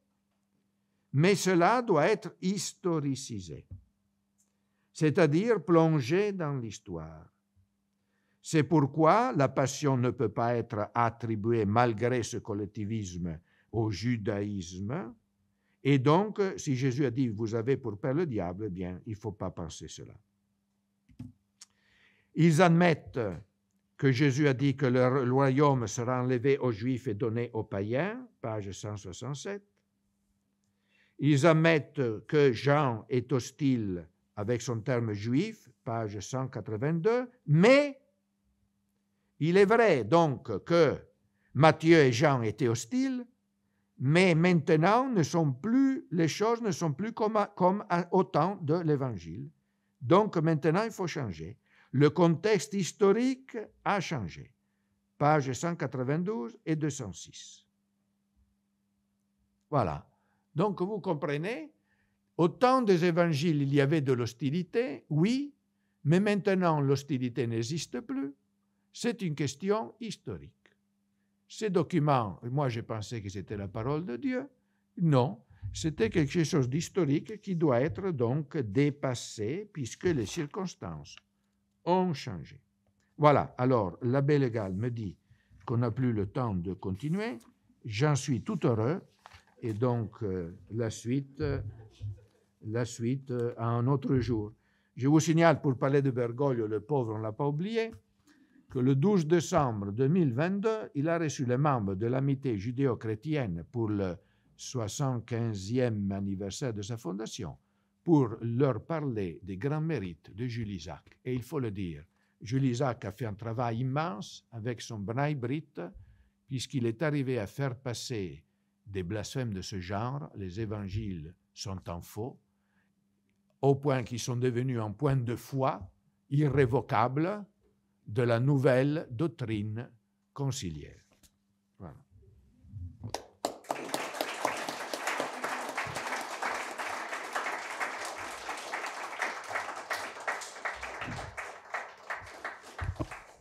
cela doit être historicisé, c'est-à-dire plongé dans l'histoire. C'est pourquoi la passion ne peut pas être attribuée, malgré ce collectivisme, au judaïsme. Et donc, si Jésus a dit « vous avez pour père le diable », eh bien, il ne faut pas penser cela. Ils admettent que Jésus a dit que le royaume sera enlevé aux Juifs et donné aux païens, page 167. Ils admettent que Jean est hostile avec son terme juif, page 182, mais il est vrai donc que Matthieu et Jean étaient hostiles, mais maintenant les choses ne sont plus comme au temps de l'Évangile. Donc maintenant, il faut changer. Le contexte historique a changé. Pages 192 et 206. Voilà. Donc vous comprenez, au temps des Évangiles, il y avait de l'hostilité, oui, mais maintenant l'hostilité n'existe plus. C'est une question historique. Ces documents, moi je pensais que c'était la parole de Dieu. Non, c'était quelque chose d'historique qui doit être donc dépassé puisque les circonstances ont changé. Voilà, alors l'abbé légal me dit qu'on n'a plus le temps de continuer. J'en suis tout heureux et donc la suite à un autre jour. Je vous signale, pour parler de Bergoglio, le pauvre, on ne l'a pas oublié, que le 12 décembre 2022, il a reçu les membres de l'amitié judéo-chrétienne pour le 75e anniversaire de sa fondation, pour leur parler des grands mérites de Jules Isaac. Et il faut le dire, Jules Isaac a fait un travail immense avec son B'nai B'rith, puisqu'il est arrivé à faire passer des blasphèmes de ce genre, les évangiles sont en faux, au point qu'ils sont devenus un point de foi irrévocable de la nouvelle doctrine conciliaire. Voilà.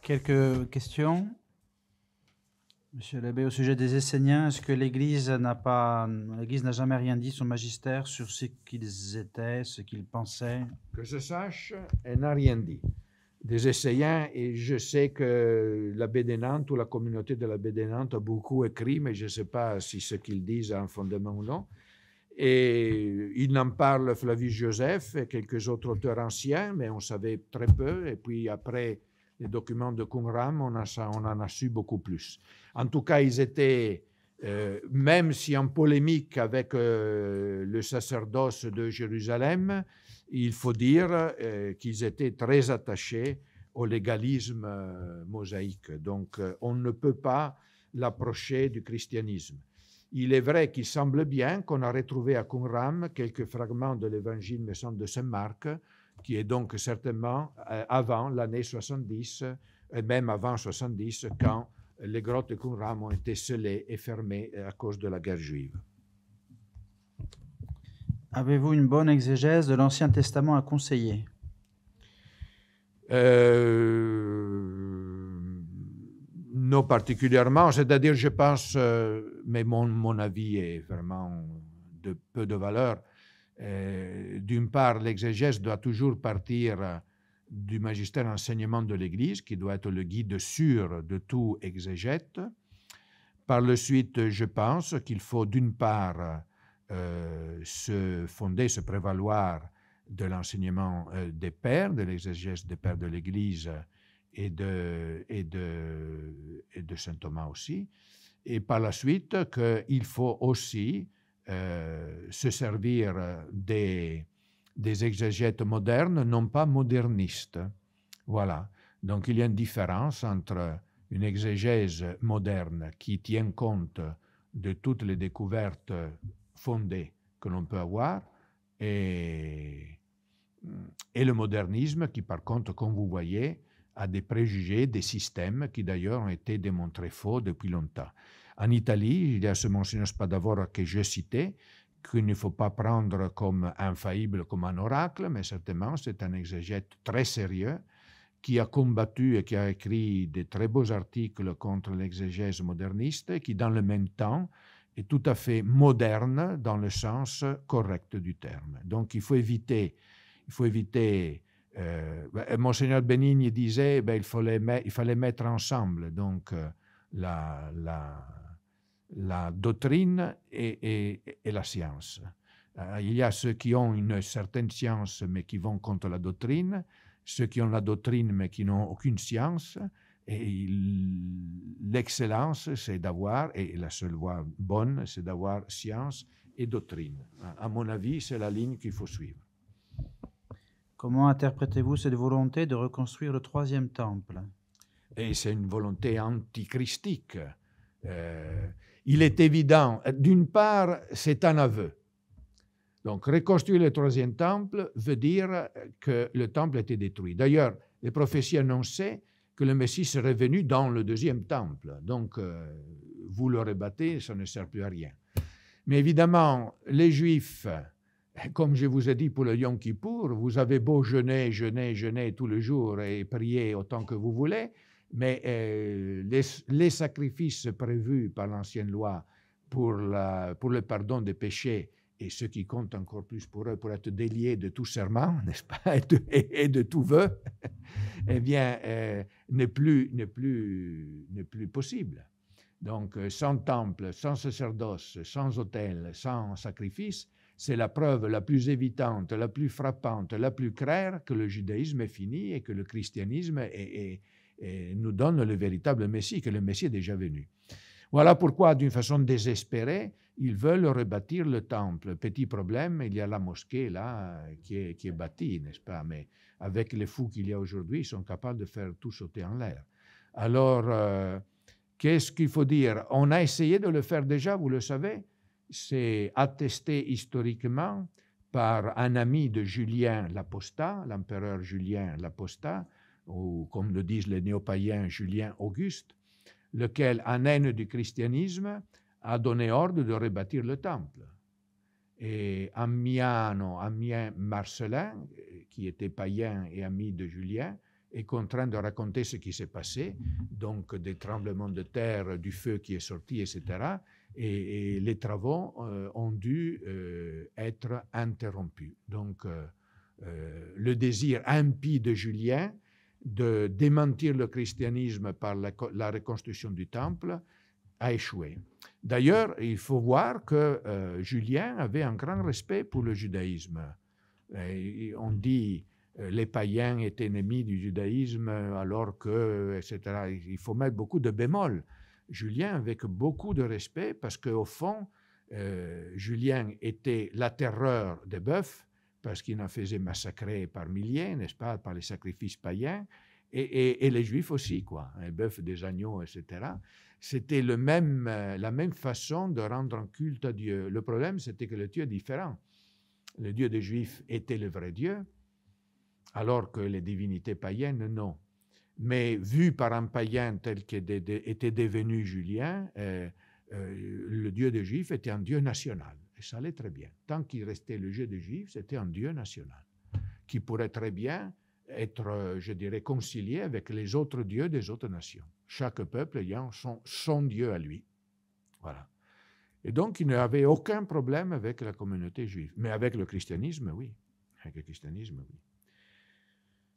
Quelques questions. Monsieur l'abbé, au sujet des Esséniens, est-ce que l'Église n'a jamais rien dit, son magistère, sur ce qu'ils étaient, ce qu'ils pensaient? Que je sache, elle n'a rien dit. Des Esséniens, et je sais que l'abbé de Nantes ou la communauté de l'abbé de Nantes a beaucoup écrit, mais je ne sais pas si ce qu'ils disent a un fondement ou non. Et il en parle Flavius Joseph et quelques autres auteurs anciens, mais on savait très peu. Et puis après les documents de Qumran, on en a su beaucoup plus. En tout cas, ils étaient, même si en polémique avec le sacerdoce de Jérusalem, il faut dire qu'ils étaient très attachés au légalisme mosaïque. Donc, on ne peut pas l'approcher du christianisme. Il est vrai qu'il semble bien qu'on a retrouvé à Qumran quelques fragments de l'évangile, me semble, de Saint Marc, qui est donc certainement avant l'année 70, et même avant 70, quand les grottes de Qumran ont été scellées et fermées à cause de la guerre juive. Avez-vous une bonne exégèse de l'Ancien Testament à conseiller? Non particulièrement, c'est-à-dire je pense, mais mon avis est vraiment de peu de valeur. D'une part, l'exégèse doit toujours partir du magistère enseignement de l'Église, qui doit être le guide sûr de tout exégète. Par la suite, je pense qu'il faut d'une part se fonder, se prévaloir de l'enseignement des pères, de l'exégèse des pères de l'Église et de saint Thomas aussi. Et par la suite, qu'il faut aussi se servir des exégètes modernes, non pas modernistes. Voilà. Donc, il y a une différence entre une exégèse moderne qui tient compte de toutes les découvertes fondées que l'on peut avoir et le modernisme qui, par contre, comme vous voyez, a des préjugés, des systèmes qui d'ailleurs ont été démontrés faux depuis longtemps. En Italie, il y a ce Monseigneur Spadavora que je citais, qu'il ne faut pas prendre comme infaillible, comme un oracle, mais certainement c'est un exégète très sérieux qui a combattu et qui a écrit de très beaux articles contre l'exégèse moderniste et qui, dans le même temps, est tout à fait moderne dans le sens correct du terme. Donc, il faut éviter Monseigneur Benigni disait il fallait mettre ensemble donc la doctrine et la science. Il y a ceux qui ont une certaine science mais qui vont contre la doctrine, ceux qui ont la doctrine mais qui n'ont aucune science, et l'excellence c'est d'avoir, et la seule voie bonne c'est d'avoir science et doctrine. À mon avis, c'est la ligne qu'il faut suivre. Comment interprétez-vous cette volonté de reconstruire le troisième temple? Et c'est une volonté antichristique. Il est évident, d'une part, c'est un aveu. Donc, reconstruire le troisième temple veut dire que le temple a été détruit. D'ailleurs, les prophéties annonçaient que le Messie serait venu dans le deuxième temple. Donc, vous le rebattez, ça ne sert plus à rien. Mais évidemment, les Juifs, comme je vous ai dit pour le Yom Kippour, vous avez beau jeûner tous les jours et prier autant que vous voulez, mais les sacrifices prévus par l'ancienne loi pour le pardon des péchés, et ce qui compte encore plus pour eux, pour être déliés de tout serment, n'est-ce pas, et de tout vœu, eh bien, n'est plus possible. Donc, sans temple, sans sacerdoce, sans autel, sans sacrifice, c'est la preuve la plus évidente, la plus frappante, la plus claire que le judaïsme est fini et que le christianisme nous donne le véritable Messie, que le Messie est déjà venu. Voilà pourquoi, d'une façon désespérée, ils veulent rebâtir le temple. Petit problème, il y a la mosquée là qui est bâtie, n'est-ce pas? Mais avec les fous qu'il y a aujourd'hui, ils sont capables de faire tout sauter en l'air. Alors, qu'est-ce qu'il faut dire? On a essayé de le faire déjà, vous le savez. c'est attesté historiquement par un ami de Julien l'Apostat, l'empereur Julien l'Apostat, ou comme le disent les néo-païens, Julien Auguste, lequel, en haine du christianisme, a donné ordre de rebâtir le temple. Et Ammien Marcellin, qui était païen et ami de Julien, est contraint de raconter ce qui s'est passé, donc des tremblements de terre, du feu qui est sorti, etc. Et les travaux ont dû être interrompus. Donc, le désir impie de Julien de démentir le christianisme par la reconstruction du temple a échoué. D'ailleurs, il faut voir que Julien avait un grand respect pour le judaïsme. Et on dit les païens étaient ennemis du judaïsme alors que, etc. Il faut mettre beaucoup de bémols. Julien avec beaucoup de respect parce qu'au fond, Julien était la terreur des bœufs parce qu'il en faisait massacrer par milliers, n'est-ce pas, par les sacrifices païens, et les juifs aussi, quoi, les bœufs, des agneaux, etc. C'était la même façon de rendre un culte à Dieu. Le problème, c'était que le Dieu est différent. Le Dieu des Juifs était le vrai Dieu, alors que les divinités païennes, non. Mais vu par un païen tel qu'était devenu Julien, le Dieu des Juifs était un Dieu national. Et ça allait très bien. Tant qu'il restait le Dieu des Juifs, c'était un Dieu national, qui pourrait très bien être, je dirais, concilié avec les autres dieux des autres nations. Chaque peuple ayant son Dieu à lui. Voilà. Et donc, il n'avait aucun problème avec la communauté juive. Mais avec le christianisme, oui. Avec le christianisme, oui.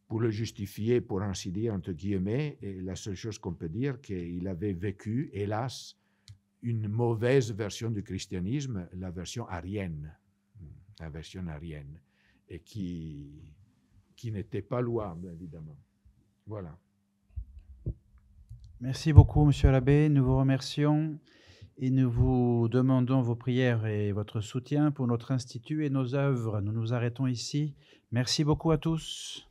Pour le justifier, pour ainsi dire, entre guillemets, et la seule chose qu'on peut dire, qu'il avait vécu, hélas, une mauvaise version du christianisme, la version arienne. La version arienne. Et qui n'était pas louable, évidemment. Voilà. Merci beaucoup, Monsieur l'abbé. Nous vous remercions et nous vous demandons vos prières et votre soutien pour notre institut et nos œuvres. Nous nous arrêtons ici. Merci beaucoup à tous.